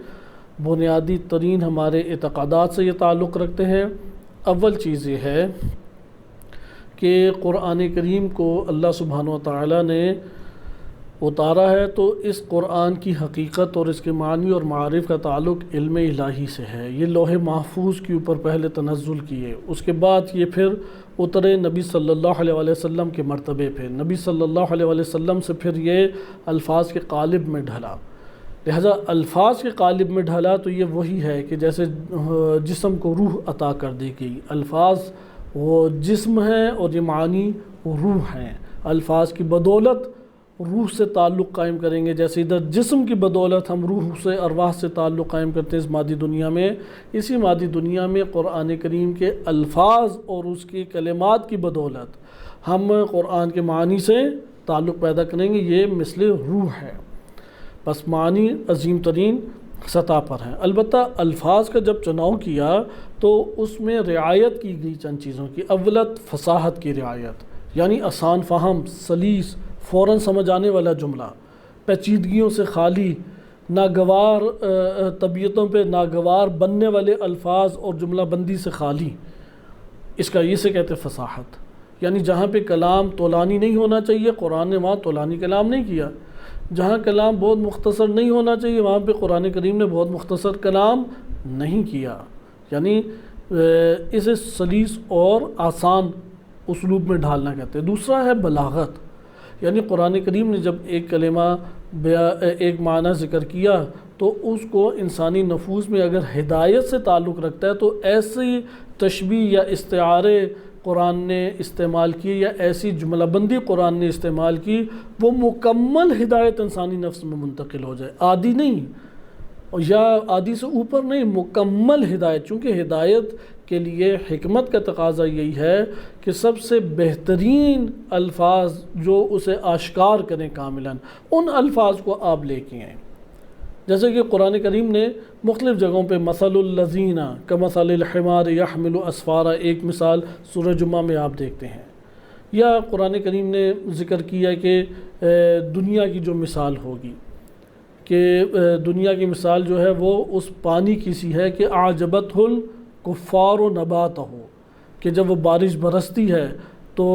بنیادی ترین ہمارے اعتقادات سے یہ تعلق رکھتے ہیں۔ اول چیز یہ ہے کہ قرآن کریم کو اللہ سبحانہ و تعالیٰ نے اتارا ہے تو اس قرآن کی حقیقت اور اس کے معنی اور معارف کا تعلق علم الہی سے ہے۔ یہ لوح محفوظ کے اوپر پہلے تنزل کیے، اس کے بعد یہ پھر اترے نبی صلی اللہ علیہ وسلم کے مرتبے پہ، نبی صلی اللہ علیہ وسلم سے پھر یہ الفاظ کے قالب میں ڈھلا۔ لہذا الفاظ کے قالب میں ڈھلا تو یہ وہی ہے کہ جیسے جسم کو روح عطا کر دی گئی، الفاظ وہ جسم ہیں اور یہ معنی وہ روح ہیں۔ الفاظ کی بدولت روح سے تعلق قائم کریں گے، جیسے ادھر جسم کی بدولت ہم روح سے ارواح سے تعلق قائم کرتے ہیں اس مادی دنیا میں، اسی مادی دنیا میں قرآن کریم کے الفاظ اور اس کی کلمات کی بدولت ہم قرآن کے معنی سے تعلق پیدا کریں گے، یہ مثل روح ہے۔ بس معنی عظیم ترین سطح پر ہیں۔ البتہ الفاظ کا جب چناؤ کیا تو اس میں رعایت کی گئی چند چیزوں کی۔ اولت فصاحت کی رعایت، یعنی آسان فہم، سلیس، فوراً سمجھ آنے والا جملہ، پیچیدگیوں سے خالی، ناگوار طبیعتوں پہ ناگوار بننے والے الفاظ اور جملہ بندی سے خالی، اس کا یہ سے کہتے ہیں فصاحت۔ یعنی جہاں پہ کلام طولانی نہیں ہونا چاہیے قرآن نے وہاں طولانی کلام نہیں کیا، جہاں کلام بہت مختصر نہیں ہونا چاہیے وہاں پہ قرآن کریم نے بہت مختصر کلام نہیں کیا، یعنی اسے سلیس اور آسان اسلوب میں ڈھالنا کہتے ہیں۔ دوسرا ہے بلاغت، یعنی قرآن کریم نے جب ایک کلمہ ایک معنی ذکر کیا تو اس کو انسانی نفوس میں اگر ہدایت سے تعلق رکھتا ہے تو ایسی تشبیہ یا استعارے قرآن نے استعمال کی یا ایسی جملہ بندی قرآن نے استعمال کی وہ مکمل ہدایت انسانی نفس میں منتقل ہو جائے، آدھی نہیں یا آدھی سے اوپر نہیں، مکمل ہدایت۔ چونکہ ہدایت کے لیے حکمت کا تقاضا یہی ہے کہ سب سے بہترین الفاظ جو اسے آشکار کریں کاملاً، ان الفاظ کو آپ لے کے آئیں۔ جیسے کہ قرآن کریم نے مختلف جگہوں پہ مثل الذین کمثل الحمار یحمل اسفارا، ایک مثال سورہ جمعہ میں آپ دیکھتے ہیں، یا قرآن کریم نے ذکر کیا کہ دنیا کی جو مثال ہوگی کہ دنیا کی مثال جو ہے وہ اس پانی کی سی ہے کہ اعجبتہ الکفار نباتہ، کہ جب وہ بارش برستی ہے تو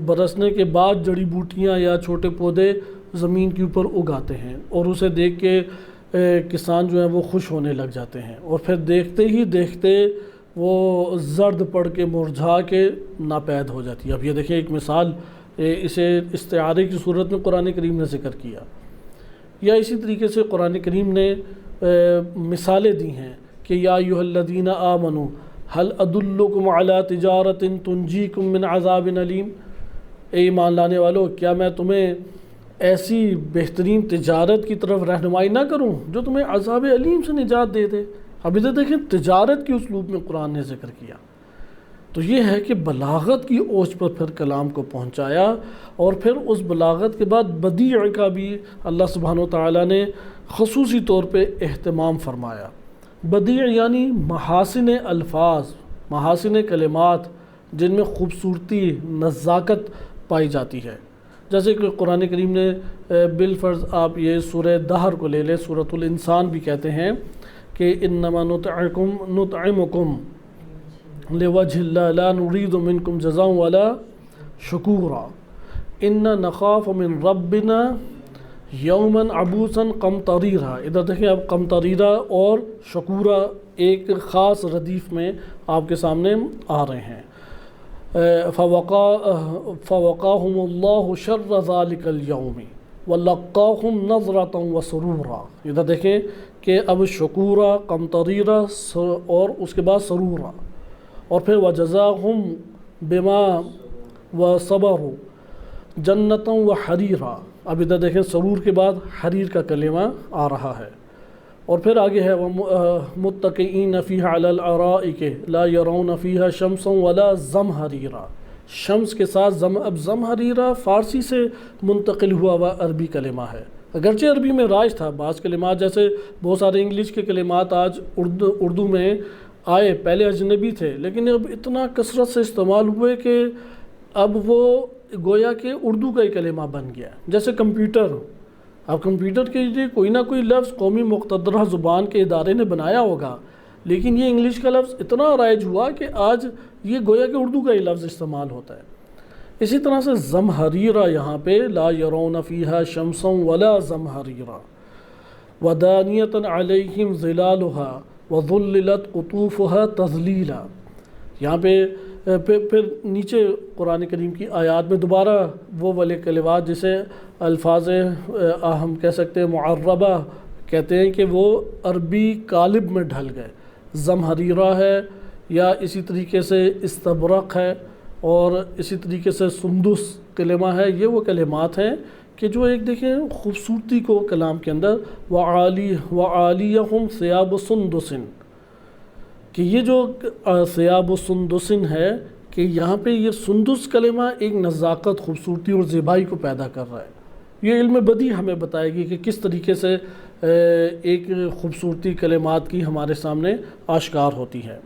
برسنے کے بعد جڑی بوٹیاں یا چھوٹے پودے زمین کے اوپر اگاتے ہیں اور اسے دیکھ کے کسان جو ہیں وہ خوش ہونے لگ جاتے ہیں، اور پھر دیکھتے ہی دیکھتے وہ زرد پڑ کے مرجھا کے ناپید ہو جاتی ہے۔ اب یہ دیکھیں ایک مثال، اسے استعارے کی صورت میں قرآن کریم نے ذکر کیا۔ یا اسی طریقے سے قرآن کریم نے مثالیں دی ہیں کہ یا ایھا الذین آمنوا هل ادلکم علی تجارۃ تنجیکم من عذاب علیم، اے ایمان لانے والو کیا میں تمہیں ایسی بہترین تجارت کی طرف رہنمائی نہ کروں جو تمہیں عذاب علیم سے نجات دے دے۔ اب ادھر دیکھیں تجارت کے اسلوب میں قرآن نے ذکر کیا، تو یہ ہے کہ بلاغت کی اوج پر پھر کلام کو پہنچایا، اور پھر اس بلاغت کے بعد بدیع کا بھی اللہ سبحانہ وتعالی نے خصوصی طور پہ اہتمام فرمایا۔ بدیع یعنی محاسن الفاظ، محاسن کلمات جن میں خوبصورتی، نزاکت پائی جاتی ہے۔ جیسے کہ قرآن کریم نے بالفرض آپ یہ سورہ دہر کو لے لیں، سورۃ الانسان بھی کہتے ہیں کہ انما نطعمکم لوجہ اللہ لا نرید منکم جزاء ولا شکورا انا نخاف من ربنا یوما عبوسا قمطریرا. ادھر دیکھیں اب قمطریرا اور شکورا ایک خاص ردیف میں آپ کے سامنے آ رہے ہیں. فوقاہم اللہ شر ذالک اليوم ولقاہم نظرۃ وسرورا. ادھر دیکھیں کہ اب شکورا، قمطریرا اور اس کے بعد سرورا، اور پھر وجزاہم بما وصبروا جنتا وحریرا. اب ادھر دیکھیں سرور کے بعد حریر کا کلمہ آ رہا ہے، اور پھر آگے ہے متکئین فیہا علی الارائک لا یرون فیہا شمسا ولا زمہریرا. شمس کے ساتھ اب زمہریرا فارسی سے منتقل ہوا ہوا عربی کلمہ ہے. اگرچہ عربی میں رائج تھا، بعض کلمات جیسے بہت سارے انگلش کے کلمات آج اردو میں آئے، پہلے اجنبی تھے لیکن اب اتنا کثرت سے استعمال ہوئے کہ اب وہ گویا کہ اردو کا ہی کلمہ بن گیا. جیسے کمپیوٹر، اب کمپیوٹر کے لیے کوئی نہ کوئی لفظ قومی مقتدرہ زبان کے ادارے نے بنایا ہوگا، لیکن یہ انگلش کا لفظ اتنا رائج ہوا کہ آج یہ گویا کہ اردو کا ہی لفظ استعمال ہوتا ہے. اسی طرح سے زمہریرا یہاں پہ لا یرون فیہا شمسا ولا زمہریرا ودانیۃ علیہم ظلالها وذللت قطوفها تذلیلا. یہاں پہ پھر نیچے قرآن کریم کی آیات میں دوبارہ وہ والے کلمات جسے الفاظ ہم کہہ سکتے ہیں معربہ کہتے ہیں کہ وہ عربی قالب میں ڈھل گئے. زمہریرا ہے، یا اسی طریقے سے استبرق ہے، اور اسی طریقے سے سندس کلمہ ہے. یہ وہ کلمات ہیں کہ جو ایک دیکھیں خوبصورتی کو کلام کے اندر وعالیہم ثیاب سندس، کہ یہ جو ثیاب سندس ہے کہ یہاں پہ یہ سندس کلمہ ایک نزاکت، خوبصورتی اور زیبائی کو پیدا کر رہا ہے. یہ علم بدیع ہمیں بتائے گی کہ کس طریقے سے ایک خوبصورتی کلمات کی ہمارے سامنے آشکار ہوتی ہے.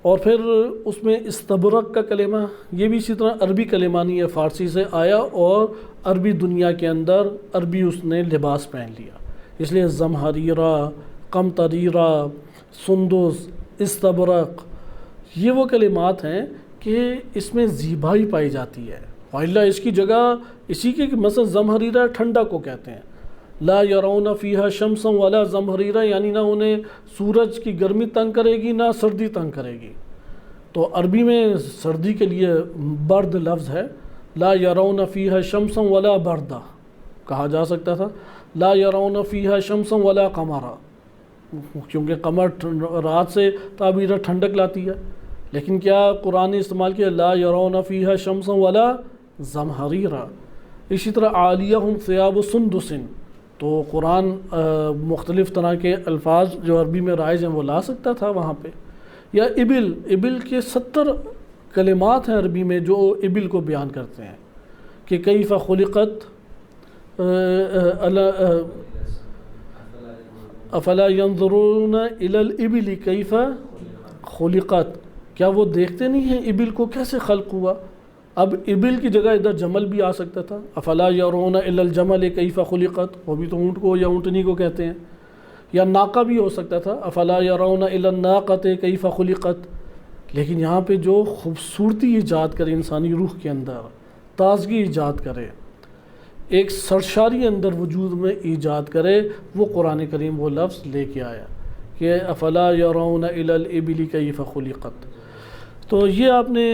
اور پھر اس میں استبرق کا کلمہ، یہ بھی اسی طرح عربی کلمہ نہیں ہے، فارسی سے آیا اور عربی دنیا کے اندر عربی اس نے لباس پہن لیا. اس لیے زمہریرا، قمطریرا، سندس، استبرق یہ وہ کلمات ہیں کہ اس میں زیبائی پائی جاتی ہے. وَإِلَّا اس کی جگہ اسی کے مثلا زمہریرا ٹھنڈا کو کہتے ہیں. لا یرون فیہا شمسا ولا زمہریرا، یعنی نہ انہیں سورج کی گرمی تنگ کرے گی نہ سردی تنگ کرے گی. تو عربی میں سردی کے لیے برد لفظ ہے، لا یرون فیہا شمسا ولا بردا کہا جا سکتا تھا. لا یرون فیہا شمسا ولا قمرا، کیونکہ قمر رات سے تعبیر ٹھنڈک لاتی ہے. لیکن کیا قرآن نے استعمال کیا لا یرون فیہا شمسا ولا زمہریرا. اسی طرح عالیہم ثیاب سندس، تو قرآن مختلف طرح کے الفاظ جو عربی میں رائج ہیں وہ لا سکتا تھا وہاں پہ. یا ابل کے 70 کلمات ہیں عربی میں جو ابل کو بیان کرتے ہیں کہ کیف خلقت، افلا ينظرون الى الابل کیف خلقت، کیا وہ دیکھتے نہیں ہیں ابل کو کیسے خلق ہوا. اب ابل کی جگہ ادھر جمل بھی آ سکتا تھا، افلا يرون الى الجمل کیف خلقت، وہ بھی تو اونٹ کو یا اونٹنی کو کہتے ہیں. یا ناقہ بھی ہو سکتا تھا، افلا يرون الى الناقۃ کیف خلقت. لیکن یہاں پہ جو خوبصورتی ایجاد کرے انسانی روح کے اندر، تازگی ایجاد کرے، ایک سرشاری اندر وجود میں ایجاد کرے، وہ قرآن کریم وہ لفظ لے کے آیا کہ افلا يرون الى الابل کیف خلقت. تو یہ آپ نے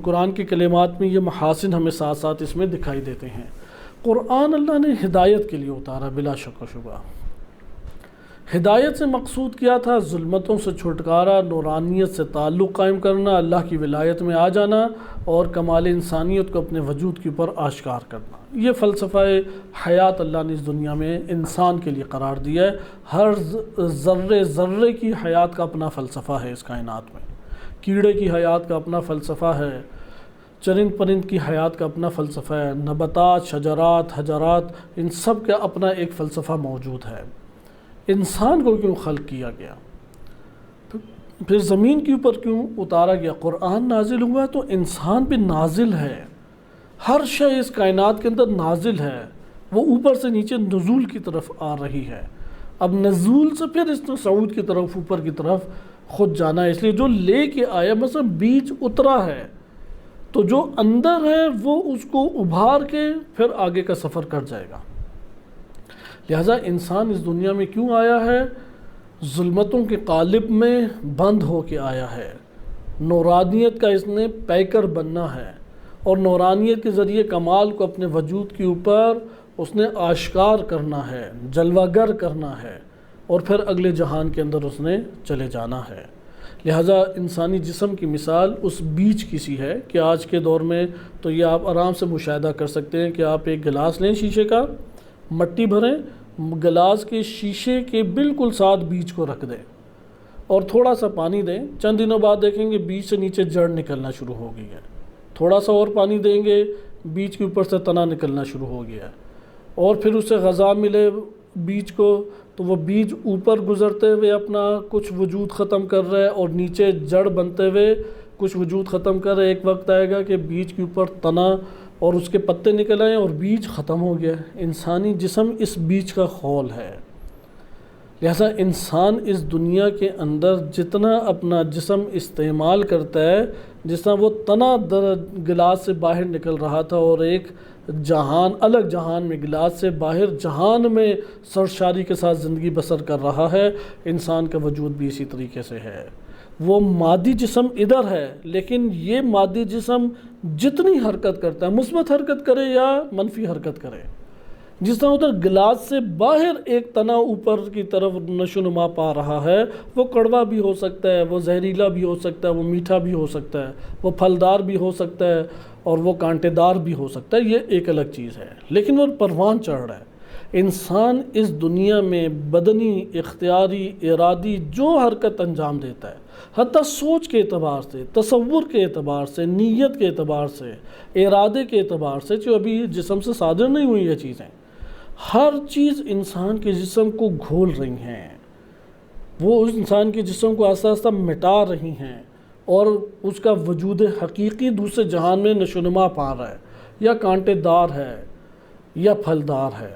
قرآن کے کلمات میں یہ محاسن ہمیں ساتھ ساتھ اس میں دکھائی دیتے ہیں. قرآن اللہ نے ہدایت کے لیے اتارا بلا شک و شبہ. ہدایت سے مقصود کیا تھا؟ ظلمتوں سے چھٹکارا، نورانیت سے تعلق قائم کرنا، اللہ کی ولایت میں آ جانا اور کمال انسانیت کو اپنے وجود کے اوپر آشکار کرنا. یہ فلسفہ حیات اللہ نے اس دنیا میں انسان کے لیے قرار دیا ہے. ہر ذرے ذرے کی حیات کا اپنا فلسفہ ہے اس کائنات میں. کیڑے کی حیات کا اپنا فلسفہ ہے، چرند پرند کی حیات کا اپنا فلسفہ ہے، نباتات، شجرات، حجرات، ان سب کا اپنا ایک فلسفہ موجود ہے. انسان کو کیوں خلق کیا گیا، پھر زمین کے اوپر کیوں اتارا گیا؟ قرآن نازل ہوا ہے تو انسان بھی نازل ہے. ہر شے اس کائنات کے اندر نازل ہے، وہ اوپر سے نیچے نزول کی طرف آ رہی ہے. اب نزول سے پھر اس نے صعود کی طرف، اوپر کی طرف خود جانا ہے، اس لیے جو لے کے آیا مثلا بیج اترا ہے تو جو اندر ہے وہ اس کو ابھار کے پھر آگے کا سفر کر جائے گا۔ لہٰذا انسان اس دنیا میں کیوں آیا ہے؟ ظلمتوں کے قالب میں بند ہو کے آیا ہے، نورانیت کا اس نے پیکر بننا ہے، اور نورانیت کے ذریعے کمال کو اپنے وجود کے اوپر اس نے آشکار کرنا ہے، جلوہ گر کرنا ہے، اور پھر اگلے جہان کے اندر اس نے چلے جانا ہے۔ لہٰذا انسانی جسم کی مثال اس بیج کی سی ہے کہ آج کے دور میں تو یہ آپ آرام سے مشاہدہ کر سکتے ہیں کہ آپ ایک گلاس لیں شیشے کا، مٹی بھریں، گلاس کے شیشے کے بالکل ساتھ بیج کو رکھ دیں اور تھوڑا سا پانی دیں، چند دنوں بعد دیکھیں گے بیج سے نیچے جڑ نکلنا شروع ہو گئی ہے، تھوڑا سا اور پانی دیں گے بیج کے اوپر سے تنا نکلنا شروع ہو گیا ہے، اور پھر اسے غذا ملے بیج کو تو وہ بیج اوپر گزرتے ہوئے اپنا کچھ وجود ختم کر رہا ہے اور نیچے جڑ بنتے ہوئے کچھ وجود ختم کر رہا ہے۔ ایک وقت آئے گا کہ بیج کے اوپر تنا اور اس کے پتے نکل آئیں اور بیج ختم ہو گیا۔ انسانی جسم اس بیج کا خول ہے۔ لہذا انسان اس دنیا کے اندر جتنا اپنا جسم استعمال کرتا ہے، جس طرح وہ تنا گلاس سے باہر نکل رہا تھا اور ایک جہان، الگ جہان میں، گلاس سے باہر جہان میں سرشاری کے ساتھ زندگی بسر کر رہا ہے، انسان کا وجود بھی اسی طریقے سے ہے۔ وہ مادی جسم ادھر ہے، لیکن یہ مادی جسم جتنی حرکت کرتا ہے، مثبت حرکت کرے یا منفی حرکت کرے، جس طرح ادھر گلاس سے باہر ایک تنا اوپر کی طرف نشو نما پا رہا ہے، وہ کڑوا بھی ہو سکتا ہے، وہ زہریلا بھی ہو سکتا ہے، وہ میٹھا بھی ہو سکتا ہے، وہ پھلدار بھی ہو سکتا ہے، اور وہ کانٹے دار بھی ہو سکتا ہے، یہ ایک الگ چیز ہے، لیکن وہ پروان چڑھ رہا ہے۔ انسان اس دنیا میں بدنی، اختیاری، ارادی جو حرکت انجام دیتا ہے، حتیٰ سوچ کے اعتبار سے، تصور کے اعتبار سے، نیت کے اعتبار سے، ارادے کے اعتبار سے، جو ابھی جسم سے صادر نہیں ہوئی یہ چیزیں، ہر چیز انسان کے جسم کو گھول رہی ہیں، وہ اس انسان کے جسم کو آہستہ آہستہ مٹا رہی ہیں، اور اس کا وجود حقیقی دوسرے جہان میں نشوونما پا رہا ہے، یا کانٹے دار ہے، یا پھلدار ہے،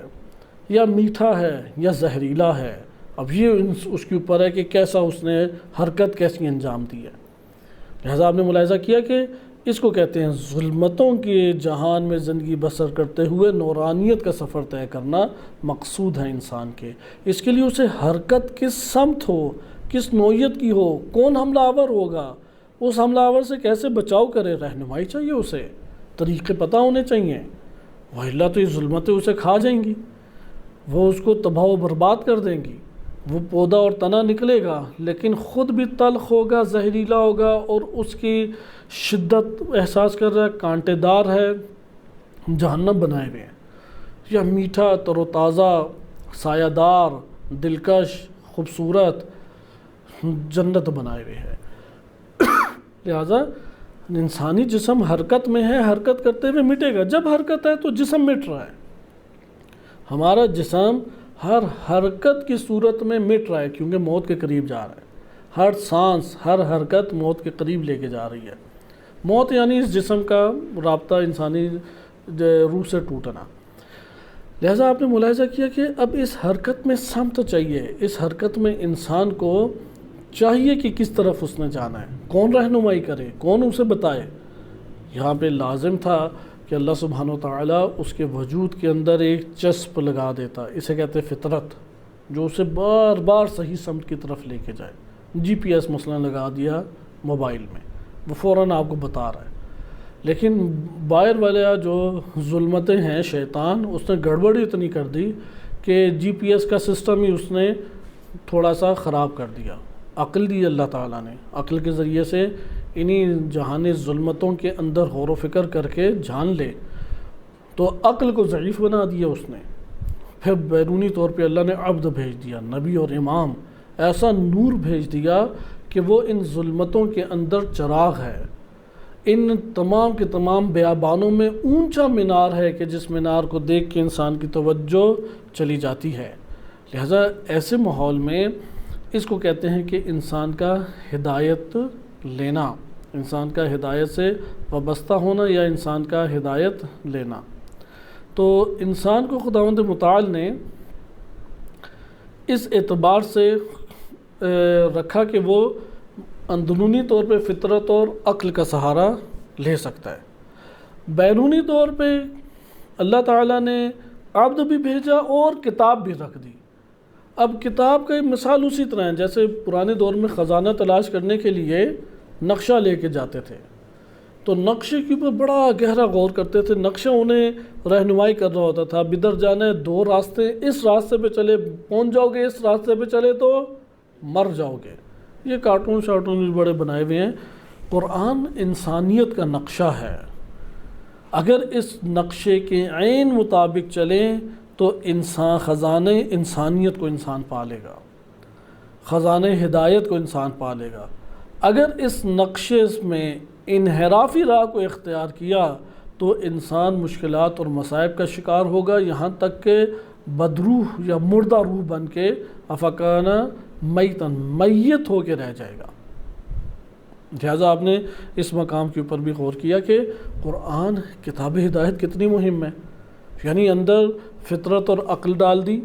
یا میٹھا ہے، یا زہریلا ہے۔ اب یہ اس کے اوپر ہے کہ کیسا اس نے حرکت کیسی انجام دی ہے۔ لہذا آپ نے ملاحظہ کیا کہ اس کو کہتے ہیں ظلمتوں کے جہان میں زندگی بسر کرتے ہوئے نورانیت کا سفر طے کرنا مقصود ہے انسان کے۔ اس کے لیے اسے حرکت کس سمت ہو، کس نوعیت کی ہو، کون حملہ آور ہوگا، اس حملہ آور سے کیسے بچاؤ کرے، رہنمائی چاہیے، اسے طریقے پتہ ہونے چاہیے، وَإِلَّا تو یہ ظلمتیں اسے کھا جائیں گی، وہ اس کو تباہ و برباد کر دیں گی۔ وہ پودا اور تنا نکلے گا لیکن خود بھی تلخ ہوگا، زہریلا ہوگا، اور اس کی شدت احساس کر رہا ہے، کانٹے دار ہے، جہنم بنائے ہوئے ہیں، یا میٹھا، تر و تازہ، سایہ دار، دلکش، خوبصورت، جنت بنائے ہوئے ہے۔ لہذا انسانی جسم حرکت میں ہے، حرکت کرتے ہوئے مٹے گا۔ جب حرکت ہے تو جسم مٹ رہا ہے، ہمارا جسم ہر حرکت کی صورت میں مٹ رہا ہے، کیونکہ موت کے قریب جا رہا ہے۔ ہر سانس، ہر حرکت موت کے قریب لے کے جا رہی ہے۔ موت یعنی اس جسم کا رابطہ انسانی روح سے ٹوٹنا۔ لہذا آپ نے ملاحظہ کیا کہ اب اس حرکت میں سمت چاہیے، اس حرکت میں انسان کو چاہیے کہ کس طرف اس نے جانا ہے، کون رہنمائی کرے، کون اسے بتائے۔ یہاں پہ لازم تھا کہ اللہ سبحانہ وتعالیٰ اس کے وجود کے اندر ایک چسپ لگا دیتا، اسے کہتے فطرت، جو اسے بار بار صحیح سمت کی طرف لے کے جائے۔ جی پی ایس مثلا لگا دیا موبائل میں، وہ فوراً آپ کو بتا رہا ہے، لیکن باہر والے جو ظلمتیں ہیں، شیطان، اس نے گڑبڑی اتنی کر دی کہ جی پی ایس کا سسٹم ہی اس نے تھوڑا سا خراب کر دیا۔ عقل دی اللہ تعالیٰ نے، عقل کے ذریعے سے انہی جہان ظلمتوں کے اندر غور و فکر کر کے جان لے، تو عقل کو ضعیف بنا دیا اس نے۔ پھر بیرونی طور پہ اللہ نے عبد بھیج دیا، نبی اور امام، ایسا نور بھیج دیا کہ وہ ان ظلمتوں کے اندر چراغ ہے، ان تمام کے تمام بیابانوں میں اونچا مینار ہے کہ جس مینار کو دیکھ کے انسان کی توجہ چلی جاتی ہے۔ لہذا ایسے ماحول میں اس کو کہتے ہیں کہ انسان کا ہدایت لینا، انسان کا ہدایت سے وابستہ ہونا، یا انسان کا ہدایت لینا۔ تو انسان کو خداوند متعال نے اس اعتبار سے رکھا کہ وہ اندرونی طور پہ فطرت اور عقل کا سہارا لے سکتا ہے۔ بیرونی طور پہ اللہ تعالیٰ نے عبد بھی بھیجا اور کتاب بھی رکھ دی۔ اب کتاب کا مثال اسی طرح ہے جیسے پرانے دور میں خزانہ تلاش کرنے کے لیے نقشہ لے کے جاتے تھے، تو نقشے کے اوپر بڑا گہرا غور کرتے تھے، نقشہ انہیں رہنمائی کر رہا ہوتا تھا، بدر جانا ہے 2 راستے، اس راستے پہ چلے پہنچ جاؤ گے، اس راستے پہ چلے تو مر جاؤ گے۔ یہ کارٹون شارٹون بڑے بنائے ہوئے ہیں۔ قرآن انسانیت کا نقشہ ہے، اگر اس نقشے کے عین مطابق چلیں تو خزانہ انسانیت کو انسان پالے گا، خزانہ ہدایت کو انسان پالے گا۔ اگر اس نقشے میں انحرافی راہ کو اختیار کیا تو انسان مشکلات اور مصائب کا شکار ہوگا، یہاں تک کہ بدروح یا مردہ روح بن کے افکانہ میت ہو کے رہ جائے گا۔ لہٰذا آپ نے اس مقام کے اوپر بھی غور کیا کہ قرآن کتاب ہدایت کتنی مہم ہے، یعنی اندر فطرت اور عقل ڈال دی،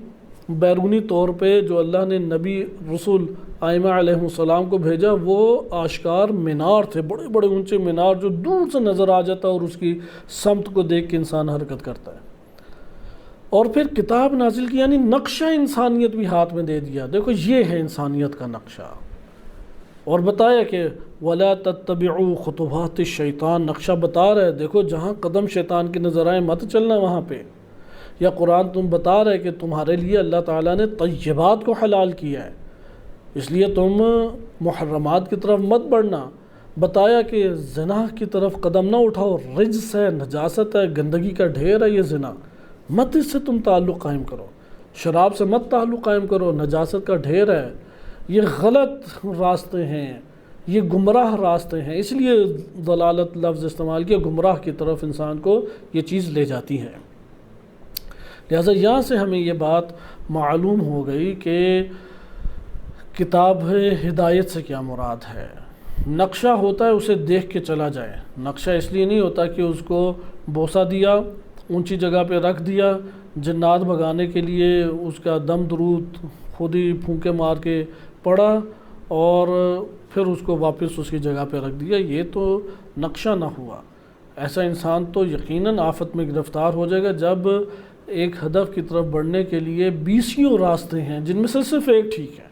بیرونی طور پہ جو اللہ نے نبی رسول ائمہ علیہ السلام کو بھیجا وہ آشکار مینار تھے، بڑے بڑے اونچے مینار جو دور سے نظر آ جاتا ہے اور اس کی سمت کو دیکھ کے انسان حرکت کرتا ہے۔ اور پھر کتاب نازل کی، یعنی نقشہ انسانیت بھی ہاتھ میں دے دیا، دیکھو یہ ہے انسانیت کا نقشہ، اور بتایا کہ وَلَا تَتَّبِعُوا خُطُوَاتِ الشَّيْطَانِ، نقشہ بتا رہے دیکھو جہاں قدم شیطان کی نظر آئے مت چلنا وہاں پہ۔ یا قرآن تم بتا رہے کہ تمہارے لیے اللہ تعالیٰ نے طیبات کو حلال کیا ہے، اس لیے تم محرمات کی طرف مت بڑھنا۔ بتایا کہ زنا کی طرف قدم نہ اٹھاؤ، رجس ہے، نجاست ہے، گندگی کا ڈھیر ہے یہ زنا، مت اس سے تم تعلق قائم کرو، شراب سے مت تعلق قائم کرو، نجاست کا ڈھیر ہے، یہ غلط راستے ہیں، یہ گمراہ راستے ہیں، اس لیے ضلالت لفظ استعمال کیا، گمراہ کی طرف انسان کو یہ چیز لے جاتی ہے۔ لہٰذا یہاں سے ہمیں یہ بات معلوم ہو گئی کہ کتاب ہدایت سے کیا مراد ہے۔ نقشہ ہوتا ہے اسے دیکھ کے چلا جائے، نقشہ اس لیے نہیں ہوتا کہ اس کو بوسہ دیا، اونچی جگہ پہ رکھ دیا، جنات بھگانے کے لیے اس کا دم درود خود ہی پھونکے مار کے پڑھا اور پھر اس کو واپس اس کی جگہ پہ رکھ دیا، یہ تو نقشہ نہ ہوا۔ ایسا انسان تو یقیناً آفت میں گرفتار ہو جائے گا جب ایک ہدف کی طرف بڑھنے کے لیے 20 راستے ہیں جن میں سے صرف ایک ٹھیک ہے،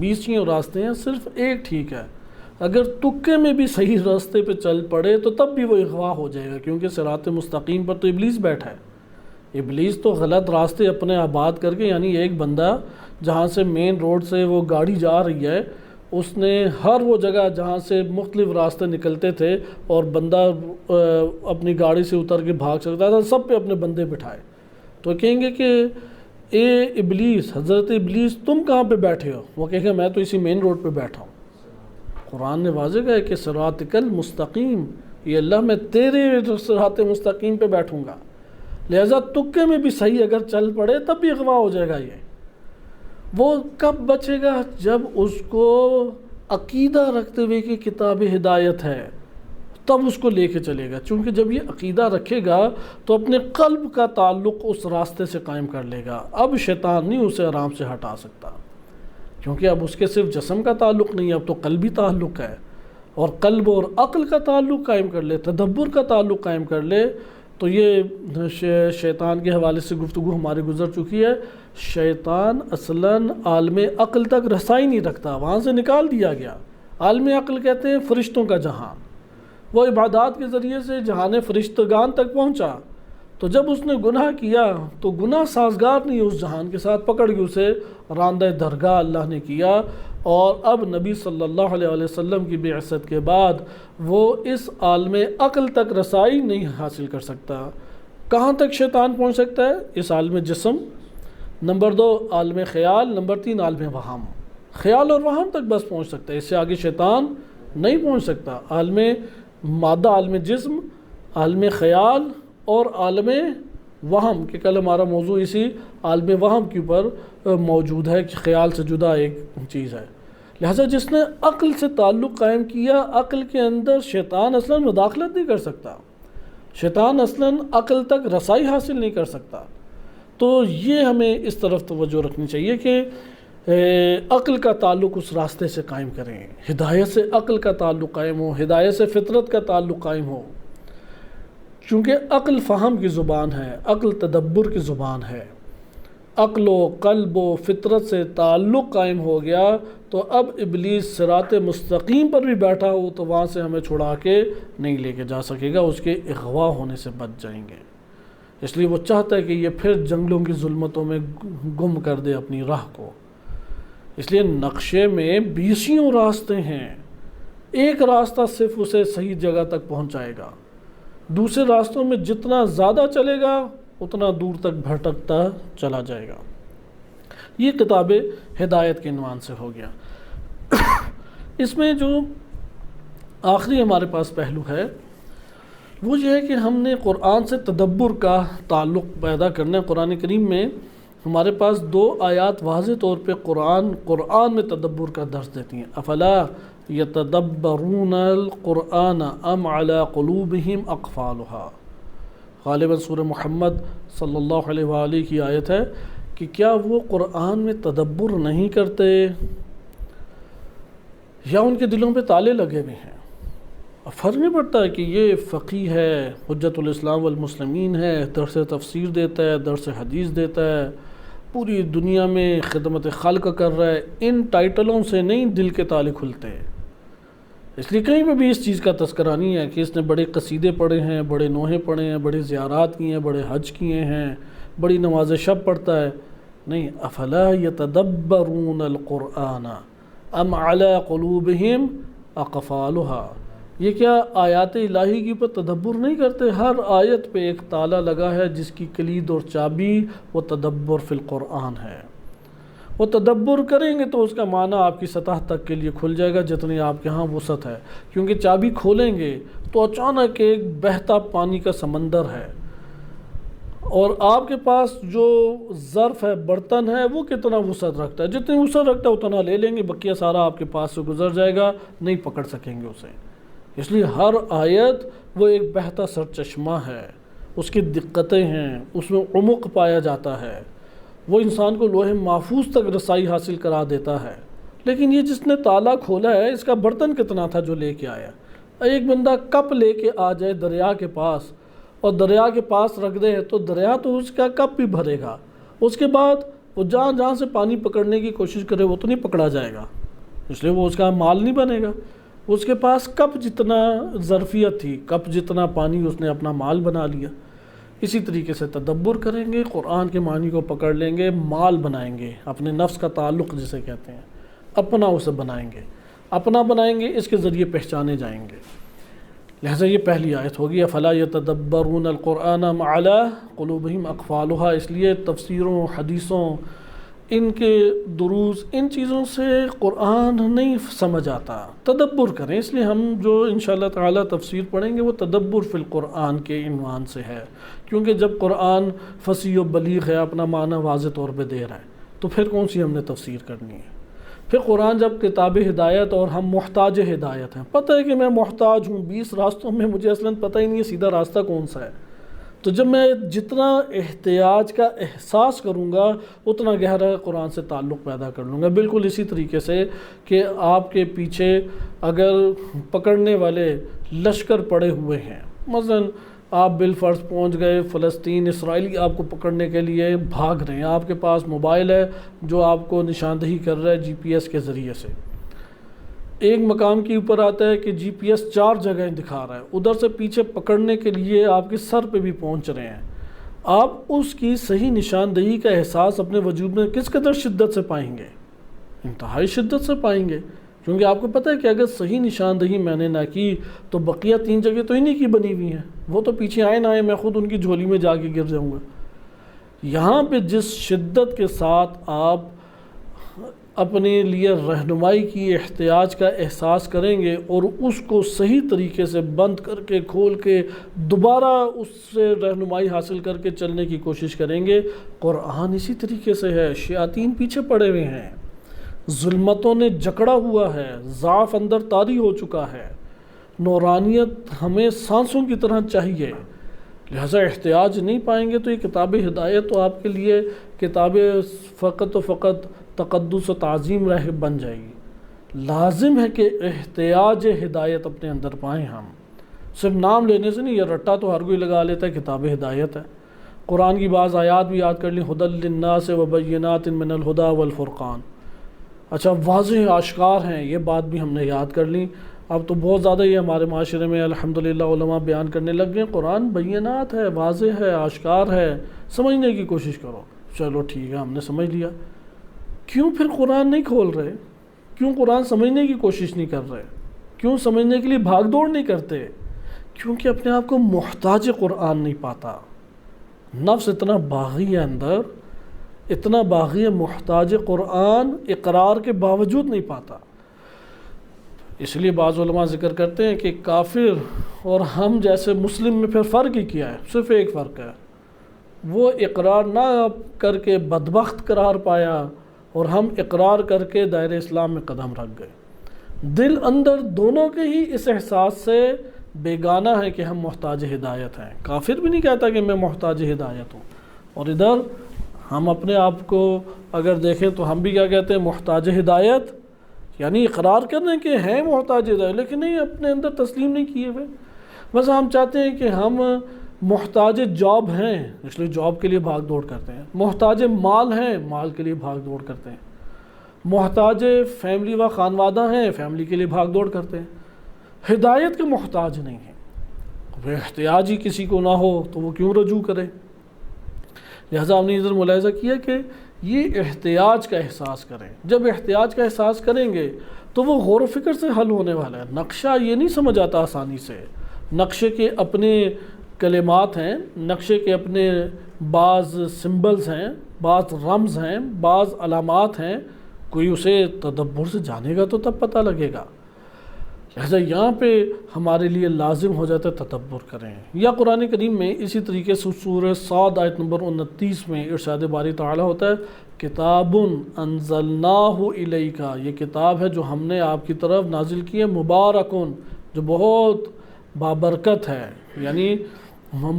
20 راستے ہیں صرف ایک ٹھیک ہے، اگر تکے میں بھی صحیح راستے پہ چل پڑے تو تب بھی وہ اغوا ہو جائے گا، کیونکہ صراط مستقیم پر تو ابلیس بیٹھا ہے۔ ابلیس تو غلط راستے اپنے آباد کر کے، یعنی ایک بندہ جہاں سے مین روڈ سے وہ گاڑی جا رہی ہے اس نے ہر وہ جگہ جہاں سے مختلف راستے نکلتے تھے اور بندہ اپنی گاڑی سے اتر کے بھاگ سکتا تھا، سب پہ اپنے بندے بٹھائے، تو کہیں گے کہ اے ابلیس، حضرت ابلیس تم کہاں پہ بیٹھے ہو؟ وہ کہیں گے میں تو اسی مین روڈ پہ بیٹھا ہوں۔ قرآن نے واضح کہا ہے کہ صراطک المستقیم، یہ اللہ میں تیرے صراط مستقیم پہ بیٹھوں گا، لہذا تکے میں بھی صحیح اگر چل پڑے تب بھی اغوا ہو جائے گا۔ یہ وہ کب بچے گا؟ جب اس کو عقیدہ رکھتے ہوئے کہ کتاب ہدایت ہے تب اس کو لے کے چلے گا، چونکہ جب یہ عقیدہ رکھے گا تو اپنے قلب کا تعلق اس راستے سے قائم کر لے گا، اب شیطان نہیں اسے آرام سے ہٹا سکتا، کیونکہ اب اس کے صرف جسم کا تعلق نہیں ہے، اب تو قلبی تعلق ہے، اور قلب اور عقل کا تعلق قائم کر لے، تدبر کا تعلق قائم کر لے، تو یہ شیطان کے حوالے سے گفتگو ہماری گزر چکی ہے۔ شیطان اصلاً عالم عقل تک رسائی نہیں رکھتا، وہاں سے نکال دیا گیا۔ عالم عقل کہتے ہیں فرشتوں کا جہان، وہ عبادات کے ذریعے سے جہان فرشتگان تک پہنچا، تو جب اس نے گناہ کیا تو گناہ سازگار نہیں اس جہان کے ساتھ، پکڑ کے اسے راندہ درگاہ اللہ نے کیا، اور اب نبی صلی اللہ علیہ وسلم کی بعثت کے بعد وہ اس عالم عقل تک رسائی نہیں حاصل کر سکتا۔ کہاں تک شیطان پہنچ سکتا ہے؟ اس عالم جسم، نمبر 2 عالم خیال، نمبر 3 عالم وہم، خیال اور وہم تک بس پہنچ سکتا ہے، اس سے آگے شیطان نہیں پہنچ سکتا۔ عالم مادہ، عالم جسم، عالم خیال اور عالم وہم، کہ کل ہمارا موضوع اسی عالم وہم کے اوپر موجود ہے کہ خیال سے جدا ایک چیز ہے۔ لہٰذا جس نے عقل سے تعلق قائم کیا، عقل کے اندر شیطان اصلاً مداخلت نہیں کر سکتا، شیطان اصلاً عقل تک رسائی حاصل نہیں کر سکتا۔ تو یہ ہمیں اس طرف توجہ رکھنی چاہیے کہ عقل کا تعلق اس راستے سے قائم کریں، ہدایت سے عقل کا تعلق قائم ہو، ہدایت سے فطرت کا تعلق قائم ہو، چونکہ عقل فہم کی زبان ہے، عقل تدبر کی زبان ہے۔ عقل و قلب و فطرت سے تعلق قائم ہو گیا تو اب ابلیس صراط مستقیم پر بھی بیٹھا ہو تو وہاں سے ہمیں چھڑا کے نہیں لے کے جا سکے گا، اس کے اغوا ہونے سے بچ جائیں گے۔ اس لیے وہ چاہتا ہے کہ یہ پھر جنگلوں کی ظلمتوں میں گم کر دے اپنی راہ کو۔ اس لیے نقشے میں 20 راستے ہیں، ایک راستہ صرف اسے صحیح جگہ تک پہنچائے گا، دوسرے راستوں میں جتنا زیادہ چلے گا اتنا دور تک بھٹکتا چلا جائے گا۔ یہ کتاب ہدایت کے عنوان سے ہو گیا۔ اس میں جو آخری ہمارے پاس پہلو ہے وہ یہ ہے کہ ہم نے قرآن سے تدبر کا تعلق پیدا کرنا ہے۔ قرآن کریم میں ہمارے پاس 2 آیات واضح طور پہ قرآن میں تدبر کا درس دیتی ہیں۔ افلا یتدبرون القرآن ام علی قلوبہم اقفالها، غالباً سورہ محمد صلی اللہ علیہ وآلہ کی آیت ہے کہ کیا وہ قرآن میں تدبر نہیں کرتے یا ان کے دلوں پہ تالے لگے ہوئے ہیں؟ فرق نہیں پڑتا ہے کہ یہ فقیہ ہے، حجت الاسلام والمسلمین ہے، درس تفسیر دیتا ہے، درس حدیث دیتا ہے، پوری دنیا میں خدمت خلق کر رہا ہے، ان ٹائٹلوں سے نہیں دل کے تالے کھلتے۔ اس لیے کہیں پہ بھی اس چیز کا تذکرہ نہیں ہے کہ اس نے بڑے قصیدے پڑھے ہیں، بڑے نوحے پڑھے ہیں، بڑے زیارات کیے ہیں، بڑے حج کیے ہیں، بڑی نماز شب پڑھتا ہے۔ نہیں، افلا یتدبرون القرآن ام علی قلوبہم اقفالها، یہ کیا آیات الہی کی پر تدبر نہیں کرتے؟ ہر آیت پہ ایک تالا لگا ہے جس کی کلید اور چابی وہ تدبر فی القرآن ہے۔ وہ تدبر کریں گے تو اس کا معنی آپ کی سطح تک کے لیے کھل جائے گا جتنی آپ کے ہاں وسعت ہے، کیونکہ چابی کھولیں گے تو اچانک ایک بہتا پانی کا سمندر ہے، اور آپ کے پاس جو ظرف ہے، برتن ہے، وہ کتنا وسعت رکھتا ہے، جتنی وسعت رکھتا ہے اتنا لے لیں گے، بقیہ سارا آپ کے پاس سے گزر جائے گا، نہیں پکڑ سکیں گے اسے۔ اس لیے ہر آیت وہ ایک بہتا سرچشمہ ہے، اس کی دقتیں ہیں، اس میں عمق پایا جاتا ہے، وہ انسان کو لوح محفوظ تک رسائی حاصل کرا دیتا ہے۔ لیکن یہ جس نے تالا کھولا ہے، اس کا برتن کتنا تھا جو لے کے آیا؟ ایک بندہ کپ لے کے آ جائے دریا کے پاس اور دریا کے پاس رکھ دے تو دریا تو اس کا کپ بھی بھرے گا، اس کے بعد وہ جہاں جہاں سے پانی پکڑنے کی کوشش کرے وہ تو نہیں پکڑا جائے گا، اس لیے وہ اس کا مال نہیں بنے گا۔ اس کے پاس کپ جتنا ظرفیت تھی، کپ جتنا پانی اس نے اپنا مال بنا لیا۔ اسی طریقے سے تدبر کریں گے، قرآن کے معنی کو پکڑ لیں گے، مال بنائیں گے، اپنے نفس کا تعلق جسے کہتے ہیں، اپنا اسے بنائیں گے، اپنا بنائیں گے، اس کے ذریعے پہچانے جائیں گے۔ لہذا یہ پہلی آیت ہوگی، افلا یتدبرون القرآن ام علی قلوبہم اقفالها۔ اس لیے تفسیروں، حدیثوں، ان کے دروس، ان چیزوں سے قرآن نہیں سمجھ آتا، تدبر کریں۔ اس لیے ہم جو انشاءاللہ تعالی تفسیر پڑھیں گے وہ تدبر فی القرآن کے عنوان سے ہے، کیونکہ جب قرآن فصیح و بلیغ ہے، اپنا معنی واضح طور پہ دے رہا ہے، تو پھر کون سی ہم نے تفسیر کرنی ہے؟ پھر قرآن جب کتاب ہدایت اور ہم محتاج ہدایت ہیں، پتہ ہے کہ میں محتاج ہوں، 20 راستوں میں مجھے اصلاً پتہ ہی نہیں ہے سیدھا راستہ کون سا ہے، تو جب میں جتنا احتیاج کا احساس کروں گا اتنا گہرا قرآن سے تعلق پیدا کر لوں گا۔ بالکل اسی طریقے سے کہ آپ کے پیچھے اگر پکڑنے والے لشکر پڑے ہوئے ہیں، مثلاً آپ بالفرض پہنچ گئے فلسطین، اسرائیلی آپ کو پکڑنے کے لیے بھاگ رہے ہیں، آپ کے پاس موبائل ہے جو آپ کو نشاندہی کر رہا ہے GPS کے ذریعے سے، ایک مقام کے اوپر آتا ہے کہ GPS 4 جگہیں دکھا رہا ہے، ادھر سے پیچھے پکڑنے کے لیے آپ کے سر پہ بھی پہنچ رہے ہیں، آپ اس کی صحیح نشاندہی کا احساس اپنے وجود میں کس قدر شدت سے پائیں گے؟ انتہائی شدت سے پائیں گے، کیونکہ آپ کو پتہ ہے کہ اگر صحیح نشاندہی میں نے نہ کی تو بقیہ 3 جگہ تو انہی کی بنی ہوئی ہیں، وہ تو پیچھے آئے نہ آئے میں خود ان کی جھولی میں جا کے گر جاؤں گا۔ یہاں پہ جس شدت کے ساتھ آپ اپنے لیے رہنمائی کی احتیاج کا احساس کریں گے اور اس کو صحیح طریقے سے بند کر کے کھول کے دوبارہ اس سے رہنمائی حاصل کر کے چلنے کی کوشش کریں گے، قرآن اسی طریقے سے ہے، شیاطین پیچھے پڑے ہوئے ہیں، ظلمتوں نے جکڑا ہوا ہے، ضعف اندر طاری ہو چکا ہے، نورانیت ہمیں سانسوں کی طرح چاہیے، لہٰذا احتیاج نہیں پائیں گے تو یہ کتاب ہدایت تو آپ کے لیے کتاب فقط و فقط تقدس و تعظیم رہ بن جائے گی۔ لازم ہے کہ احتیاج ہدایت اپنے اندر پائیں ہم، صرف نام لینے سے نہیں، یہ رٹا تو ہر کوئی لگا لیتا ہے کتاب ہدایت ہے۔ قرآن کی بعض آیات بھی یاد کر لیں، ھدی للناس وبینات من الہدی والفرقان، اچھا واضح آشکار ہیں، یہ بات بھی ہم نے یاد کر لی۔ اب تو بہت زیادہ یہ ہمارے معاشرے میں الحمدللہ علماء بیان کرنے لگ گئے، قرآن بینات ہے، واضح ہے، آشکار ہے، سمجھنے کی کوشش کرو۔ چلو ٹھیک ہے، ہم نے سمجھ لیا، کیوں پھر قرآن نہیں کھول رہے؟ کیوں قرآن سمجھنے کی کوشش نہیں کر رہے؟ کیوں سمجھنے کے لیے بھاگ دوڑ نہیں کرتے؟ کیونکہ اپنے آپ کو محتاج قرآن نہیں پاتا۔ نفس اتنا باغی ہے اندر، اتنا باغی ہے، محتاج قرآن اقرار کے باوجود نہیں پاتا۔ اس لیے بعض علماء ذکر کرتے ہیں کہ کافر اور ہم جیسے مسلم میں پھر فرق ہی کیا ہے؟ صرف ایک فرق ہے، وہ اقرار نہ کر کے بدبخت قرار پایا اور ہم اقرار کر کے دائرہ اسلام میں قدم رکھ گئے۔ دل اندر دونوں کے ہی اس احساس سے بیگانہ ہے کہ ہم محتاج ہدایت ہیں۔ کافر بھی نہیں کہتا کہ میں محتاج ہدایت ہوں، اور ادھر ہم اپنے آپ کو اگر دیکھیں تو ہم بھی کیا کہتے ہیں؟ محتاج ہدایت، یعنی اقرار کرنے کے ہیں محتاج ہدایت، لیکن نہیں، اپنے اندر تسلیم نہیں کیے ہوئے۔ بس ہم چاہتے ہیں کہ ہم محتاج جاب ہیں، اس لیے جاب کے لیے بھاگ دوڑ کرتے ہیں، محتاج مال ہیں، مال کے لیے بھاگ دوڑ کرتے ہیں، محتاج فیملی و خانوادہ ہیں، فیملی کے لیے بھاگ دوڑ کرتے ہیں، ہدایت کے محتاج نہیں ہیں۔ وہ احتیاج ہی کسی کو نہ ہو تو وہ کیوں رجوع کرے؟ لہٰذا ہم نے ادھر ملاحظہ کیا کہ یہ احتیاج کا احساس کریں۔ جب احتیاج کا احساس کریں گے تو وہ غور و فکر سے حل ہونے والا ہے۔ نقشہ یہ نہیں سمجھ آتا آسانی سے، نقشے کے اپنے کلمات ہیں، نقشے کے اپنے بعض سمبلز ہیں، بعض رمز ہیں، بعض علامات ہیں، کوئی اسے تدبر سے جانے گا تو تب پتہ لگے گا۔ لہذا یہاں پہ ہمارے لیے لازم ہو جاتا ہے تدبر کریں۔ یا قرآن کریم میں اسی طریقے سے سورہ صاد آیت نمبر 29 میں ارشاد باری تعالی ہوتا ہے، کتاب انزلناہ الیک، یہ کتاب ہے جو ہم نے آپ کی طرف نازل کی ہے، مبارکن، جو بہت بابرکت ہے، یعنی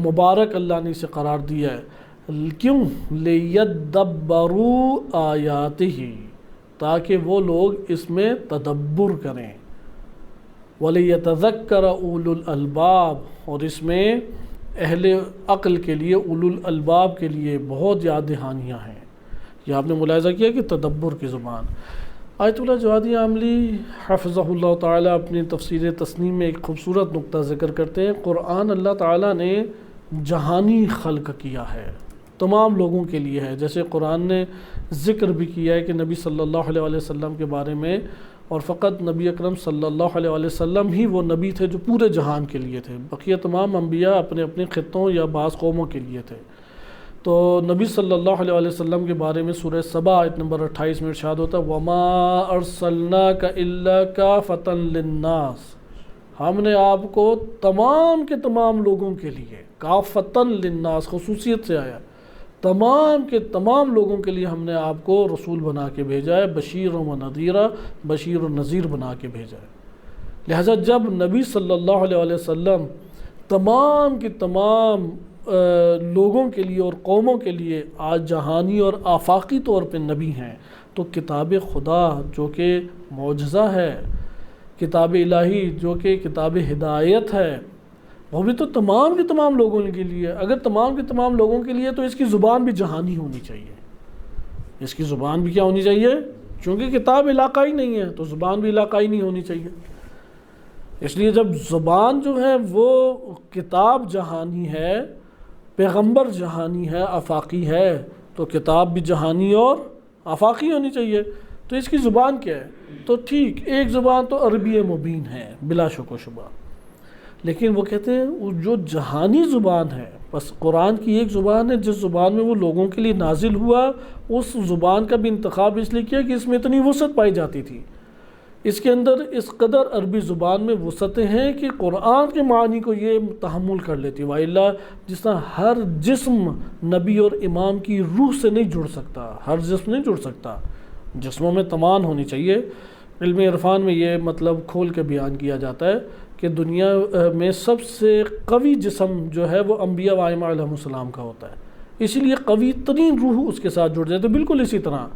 مبارک اللہ نے اسے قرار دیا ہے۔ کیوں؟ لیدبروا آیاتہ، تاکہ وہ لوگ اس میں تدبر کریں، وَلِيَتَذَكَّرَ أُولُو الْأَلْبَابِ، اور اس میں اہل عقل کے لیے، اولو الالباب کے لیے بہت یاد دہانیاں ہیں۔ یہ آپ نے ملاحظہ کیا کہ تدبر کی زبان۔ آیت اللہ جوادی عاملی حفظہ اللہ تعالیٰ اپنی تفسیر تسنیم میں ایک خوبصورت نقطہ ذکر کرتے ہیں، قرآن اللہ تعالیٰ نے جہانی خلق کیا ہے، تمام لوگوں کے لیے ہے۔ جیسے قرآن نے ذکر بھی کیا ہے کہ نبی صلی اللہ علیہ وسلم کے بارے میں، اور فقط نبی اکرم صلی اللہ علیہ وسلم ہی وہ نبی تھے جو پورے جہان کے لیے تھے، بقیہ تمام انبیاء اپنے اپنے خطوں یا بعض قوموں کے لیے تھے۔ تو نبی صلی اللہ علیہ وسلم کے بارے میں سورہ سبا آیت نمبر 28 میں ارشاد ہوتا ہے، وَمَا أَرْسَلْنَاكَ إِلَّا كَافَةً لِلنَّاسِ، ہم نے آپ کو تمام کے تمام لوگوں کے لیے، کافۃً للناس خصوصیت سے آیا، تمام کے تمام لوگوں کے لیے ہم نے آپ کو رسول بنا کے بھیجا ہے، بشیر و نذیرہ، بشیر و نذیر بنا کے بھیجا ہے۔ لہٰذا جب نبی صلی اللہ علیہ وسلم تمام کے تمام لوگوں کے لیے اور قوموں کے لیے آج جہانی اور آفاقی طور پہ نبی ہیں، تو کتاب خدا جو کہ معجزہ ہے، کتاب الہی جو کہ کتاب ہدایت ہے، وہ بھی تو تمام کے تمام لوگوں کے لیے۔ اگر تمام کے تمام لوگوں کے لیے تو اس کی زبان بھی جہانی ہونی چاہیے، اس کی زبان بھی کیا ہونی چاہیے؟ چونکہ کتاب علاقائی نہیں ہے تو زبان بھی علاقائی نہیں ہونی چاہیے۔ اس لیے جب زبان جو ہے وہ کتاب جہانی ہے، پیغمبر جہانی ہے، آفاقی ہے، تو کتاب بھی جہانی اور آفاقی ہونی چاہیے۔ تو اس کی زبان کیا ہے؟ تو ٹھیک ایک زبان تو عربی مبین ہے بلا شک و شبہ، لیکن وہ کہتے ہیں وہ جو جہانی زبان ہے، بس قرآن کی ایک زبان ہے جس زبان میں وہ لوگوں کے لیے نازل ہوا، اس زبان کا بھی انتخاب اس لیے کیا کہ اس میں اتنی وسعت پائی جاتی تھی، اس کے اندر اس قدر عربی زبان میں وسعتیں ہیں کہ قرآن کے معنی کو یہ تحمل کر لیتی۔ وَإِلَّا جس طرح ہر جسم نبی اور امام کی روح سے نہیں جڑ سکتا، ہر جسم نہیں جڑ سکتا، جسموں میں تمان ہونی چاہیے۔ علم عرفان میں یہ مطلب کھول کے بیان کیا جاتا ہے کہ دنیا میں سب سے قوی جسم جو ہے وہ انبیاء و ائمہ علیہم السلام کا ہوتا ہے، اسی لیے قوی ترین روح اس کے ساتھ جڑ جاتی ہے۔ بالکل اسی طرح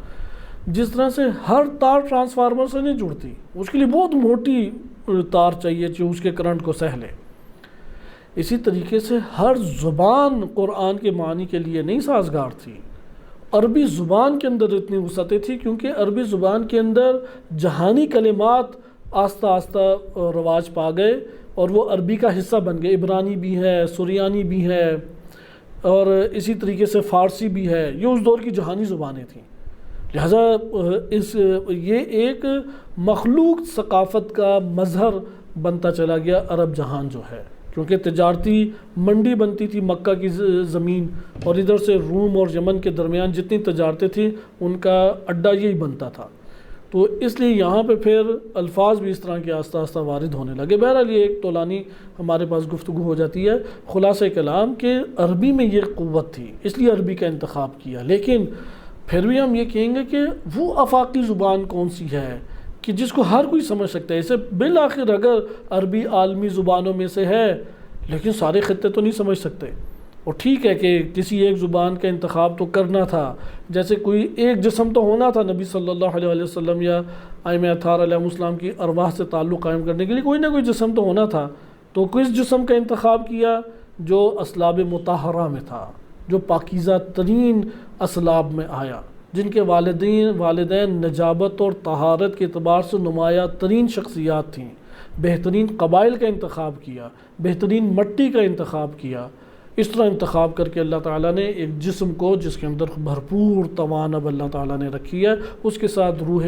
جس طرح سے ہر تار ٹرانسفارمر سے نہیں جڑتی، اس کے لیے بہت موٹی تار چاہیے جو اس کے کرنٹ کو سہ لے، اسی طریقے سے ہر زبان قرآن کے معنی کے لیے نہیں سازگار تھی۔ عربی زبان کے اندر اتنی وسعتیں تھی کیونکہ عربی زبان کے اندر جہانی کلمات آہستہ آہستہ رواج پا گئے اور وہ عربی کا حصہ بن گئے۔ عبرانی بھی ہے، سریانی بھی ہے، اور اسی طریقے سے فارسی بھی ہے، یہ اس دور کی جہانی زبانیں تھیں۔ لہٰذا یہ ایک مخلوق ثقافت کا مظہر بنتا چلا گیا عرب جہان جو ہے، کیونکہ تجارتی منڈی بنتی تھی مکہ کی زمین، اور ادھر سے روم اور یمن کے درمیان جتنی تجارتیں تھیں ان کا اڈا یہی بنتا تھا، تو اس لیے یہاں پہ پھر الفاظ بھی اس طرح کے آہستہ آہستہ وارد ہونے لگے۔ بہرحال یہ ایک طولانی ہمارے پاس گفتگو ہو جاتی ہے۔ خلاصہ کلام کہ عربی میں یہ قوت تھی، اس لیے عربی کا انتخاب کیا، لیکن پھر بھی ہم یہ کہیں گے کہ وہ آفاقی زبان کون سی ہے کہ جس کو ہر کوئی سمجھ سکتا ہے۔ اسے بالآخر اگر عربی عالمی زبانوں میں سے ہے لیکن سارے خطے تو نہیں سمجھ سکتے، اور ٹھیک ہے کہ کسی ایک زبان کا انتخاب تو کرنا تھا، جیسے کوئی ایک جسم تو ہونا تھا نبی صلی اللہ علیہ وسلم یا ائمہ اطہار علیہ السلام کی ارواح سے تعلق قائم کرنے کے لیے کوئی نہ کوئی جسم تو ہونا تھا، تو کس جسم کا انتخاب کیا؟ جو اسلاب مطہرہ میں تھا، جو پاکیزہ ترین اسلاب میں آیا، جن کے والدین نجابت اور طہارت کے اعتبار سے نمایاں ترین شخصیات تھیں، بہترین قبائل کا انتخاب کیا، بہترین مٹی کا انتخاب کیا۔ اس طرح انتخاب کر کے اللہ تعالیٰ نے ایک جسم کو جس کے اندر بھرپور توان اب اللہ تعالیٰ نے رکھی ہے، اس کے ساتھ روح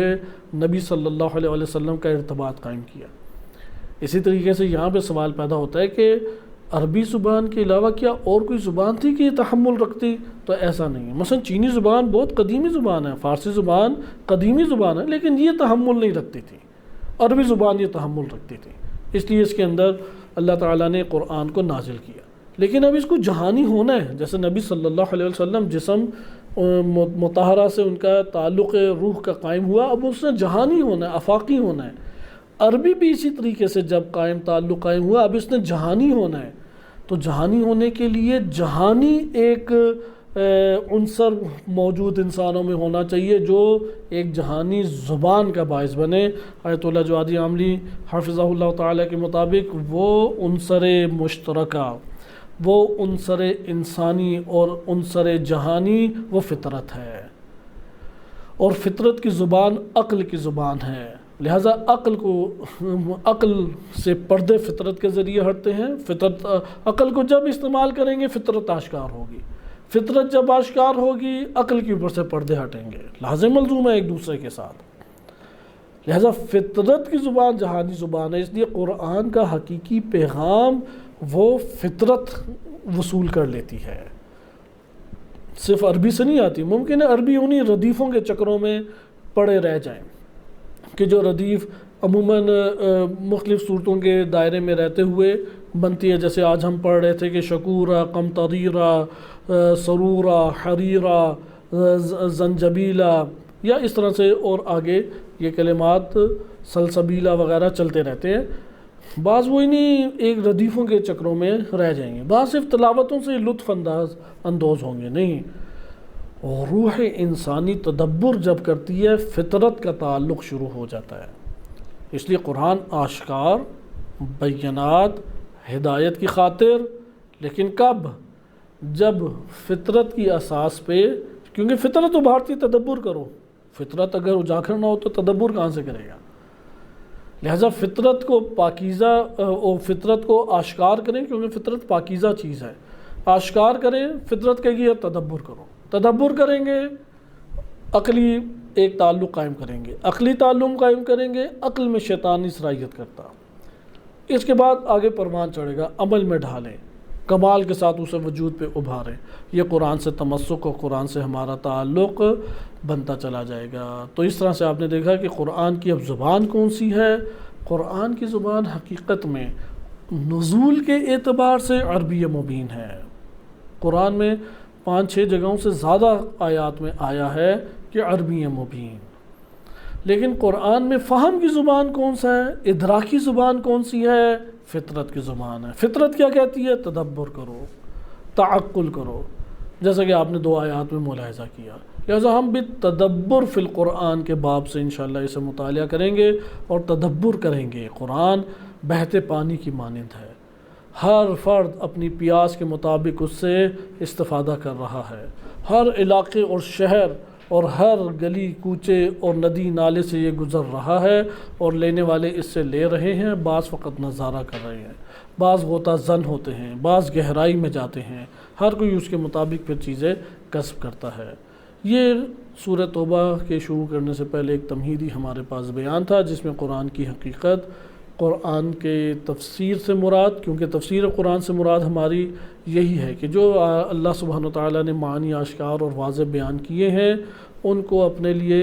نبی صلی اللہ علیہ وسلم کا ارتباط قائم کیا۔ اسی طریقے سے یہاں پہ سوال پیدا ہوتا ہے کہ عربی زبان کے علاوہ کیا اور کوئی زبان تھی کہ یہ تحمل رکھتی؟ تو ایسا نہیں ہے۔ مثلا چینی زبان بہت قدیمی زبان ہے، فارسی زبان قدیمی زبان ہے، لیکن یہ تحمل نہیں رکھتی تھی، عربی زبان یہ تحمل رکھتی تھی، اس لیے اس کے اندر اللہ تعالیٰ نے قرآن کو نازل کیا۔ لیکن اب اس کو جہانی ہونا ہے، جیسے نبی صلی اللہ علیہ وسلم جسم مطہرہ سے ان کا تعلق روح کا قائم ہوا، اب اس نے جہانی ہونا ہے، آفاقی ہونا ہے۔ عربی بھی اسی طریقے سے جب تعلق قائم ہوا، اب اس نے جہانی ہونا ہے، تو جہانی ہونے کے لیے جہانی ایک عنصر موجود انسانوں میں ہونا چاہیے جو ایک جہانی زبان کا باعث بنے۔ آیت اللہ جوادی عاملی حافظہ اللہ تعالیٰ کے مطابق وہ عنصر مشترکہ، وہ عنصر انسانی اور عنصر جہانی وہ فطرت ہے، اور فطرت کی زبان عقل کی زبان ہے، لہٰذا عقل سے پردے فطرت کے ذریعے ہٹتے ہیں۔ فطرت عقل کو جب استعمال کریں گے فطرت آشکار ہوگی، فطرت جب آشکار ہوگی عقل کے اوپر سے پردے ہٹیں گے، لازم ملزوم ہے ایک دوسرے کے ساتھ۔ لہٰذا فطرت کی زبان جہانی زبان ہے، اس لیے قرآن کا حقیقی پیغام وہ فطرت وصول کر لیتی ہے، صرف عربی سے نہیں آتی۔ ممکن ہے عربی انہی ردیفوں کے چکروں میں پڑے رہ جائیں کہ جو ردیف عموماً مختلف صورتوں کے دائرے میں رہتے ہوئے بنتی ہے، جیسے آج ہم پڑھ رہے تھے کہ شکورہ، قمطریرہ، سرورہ، حریرہ، زنجبیلہ، یا اس طرح سے اور آگے یہ کلمات سلسبیلہ وغیرہ چلتے رہتے ہیں۔ بعض وہ انہیں ایک ردیفوں کے چکروں میں رہ جائیں گے، بعض صرف تلاوتوں سے لطف اندوز ہوں گے، نہیں۔ اور روح انسانی تدبر جب کرتی ہے فطرت کا تعلق شروع ہو جاتا ہے، اس لیے قرآن آشکار، بینات، ہدایت کی خاطر، لیکن کب؟ جب فطرت کی اساس پہ، کیونکہ فطرت ابھارتی تدبر کرو، فطرت اگر اجاگر نہ ہو تو تدبر کہاں سے کرے گا؟ لہٰذا فطرت کو پاکیزہ اور فطرت کو آشکار کریں، کیونکہ فطرت پاکیزہ چیز ہے، آشکار کریں، فطرت کہے گی تدبر کرو، تدبر کریں گے عقلی ایک تعلق قائم کریں گے، عقلی تعلق قائم کریں گے، عقل میں شیطانی صلاحیت کرتا، اس کے بعد آگے پروان چڑھے گا، عمل میں ڈھالیں، کمال کے ساتھ اسے وجود پہ ابھاریں، یہ قرآن سے تمسک اور قرآن سے ہمارا تعلق بنتا چلا جائے گا۔ تو اس طرح سے آپ نے دیکھا کہ قرآن کی اب زبان کون سی ہے؟ قرآن کی زبان حقیقت میں نزول کے اعتبار سے عربی مبین ہے۔ قرآن میں 5-6 جگہوں سے زیادہ آیات میں آیا ہے کہ عربی مبین، لیکن قرآن میں فہم کی زبان کون سا ہے؟ ادراکی زبان کون سی ہے؟ فطرت کی زبان ہے۔ فطرت کیا کہتی ہے؟ تدبر کرو، تعقل کرو، جیسا کہ آپ نے 2 آیات میں ملاحظہ کیا۔ لہذا ہم بھی تدبر فی القرآن کے باب سے انشاءاللہ اسے مطالعہ کریں گے اور تدبر کریں گے۔ قرآن بہتے پانی کی مانند ہے، ہر فرد اپنی پیاس کے مطابق اس سے استفادہ کر رہا ہے۔ ہر علاقے اور شہر اور ہر گلی کوچے اور ندی نالے سے یہ گزر رہا ہے، اور لینے والے اس سے لے رہے ہیں، بعض فقط نظارہ کر رہے ہیں، بعض غوطہ زن ہوتے ہیں، بعض گہرائی میں جاتے ہیں، ہر کوئی اس کے مطابق پھر چیزیں کسب کرتا ہے۔ یہ سورہ توبہ کے شروع کرنے سے پہلے ایک تمہیدی ہمارے پاس بیان تھا، جس میں قرآن کی حقیقت، قرآن کے تفسیر سے مراد، کیونکہ تفسیر قرآن سے مراد ہماری یہی ہے کہ جو اللہ سبحانہ وتعالیٰ نے معنی آشکار اور واضح بیان کیے ہیں ان کو اپنے لیے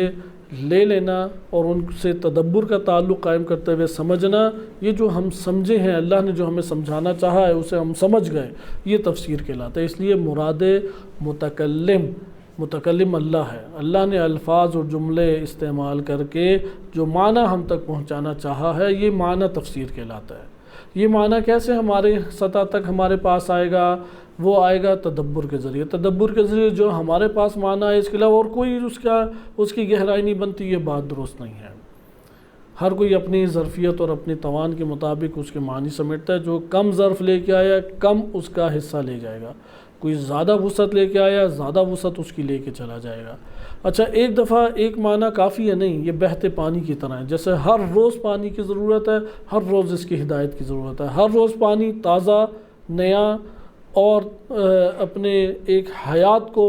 لے لینا اور ان سے تدبر کا تعلق قائم کرتے ہوئے سمجھنا۔ یہ جو ہم سمجھے ہیں، اللہ نے جو ہمیں سمجھانا چاہا ہے اسے ہم سمجھ گئے، یہ تفسیر کہلاتا ہے۔ اس لیے مراد متکلم اللہ ہے۔ اللہ نے الفاظ اور جملے استعمال کر کے جو معنی ہم تک پہنچانا چاہا ہے، یہ معنی تفسیر کہلاتا ہے۔ یہ معنی کیسے ہمارے سطح تک ہمارے پاس آئے گا؟ وہ آئے گا تدبر کے ذریعے۔ تدبر کے ذریعے جو ہمارے پاس معنی ہے، اس کے علاوہ اور کوئی اس کی گہرائی نہیں بنتی، یہ بات درست نہیں ہے۔ ہر کوئی اپنی ظرفیت اور اپنی توان کے مطابق اس کے معنی سمیٹتا ہے۔ جو کم ظرف لے کے آیا، کم اس کا حصہ لے جائے گا۔ کوئی زیادہ وسعت لے کے آیا، زیادہ وسعت اس کی لے کے چلا جائے گا۔ اچھا، ایک دفعہ ایک معنی کافی ہے نہیں، یہ بہتے پانی کی طرح ہے۔ جیسے ہر روز پانی کی ضرورت ہے، ہر روز اس کی ہدایت کی ضرورت ہے۔ ہر روز پانی تازہ، نیا اور اپنے ایک حیات کو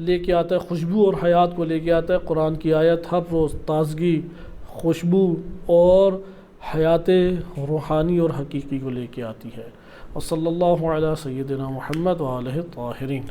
لے کے آتا ہے، خوشبو اور حیات کو لے کے آتا ہے۔ قرآن کی آیت ہر روز تازگی، خوشبو اور حیات روحانی اور حقیقی کو لے کے آتی ہے۔ وصلی اللہ علی سیدنا محمد وآلہ الطاہرین۔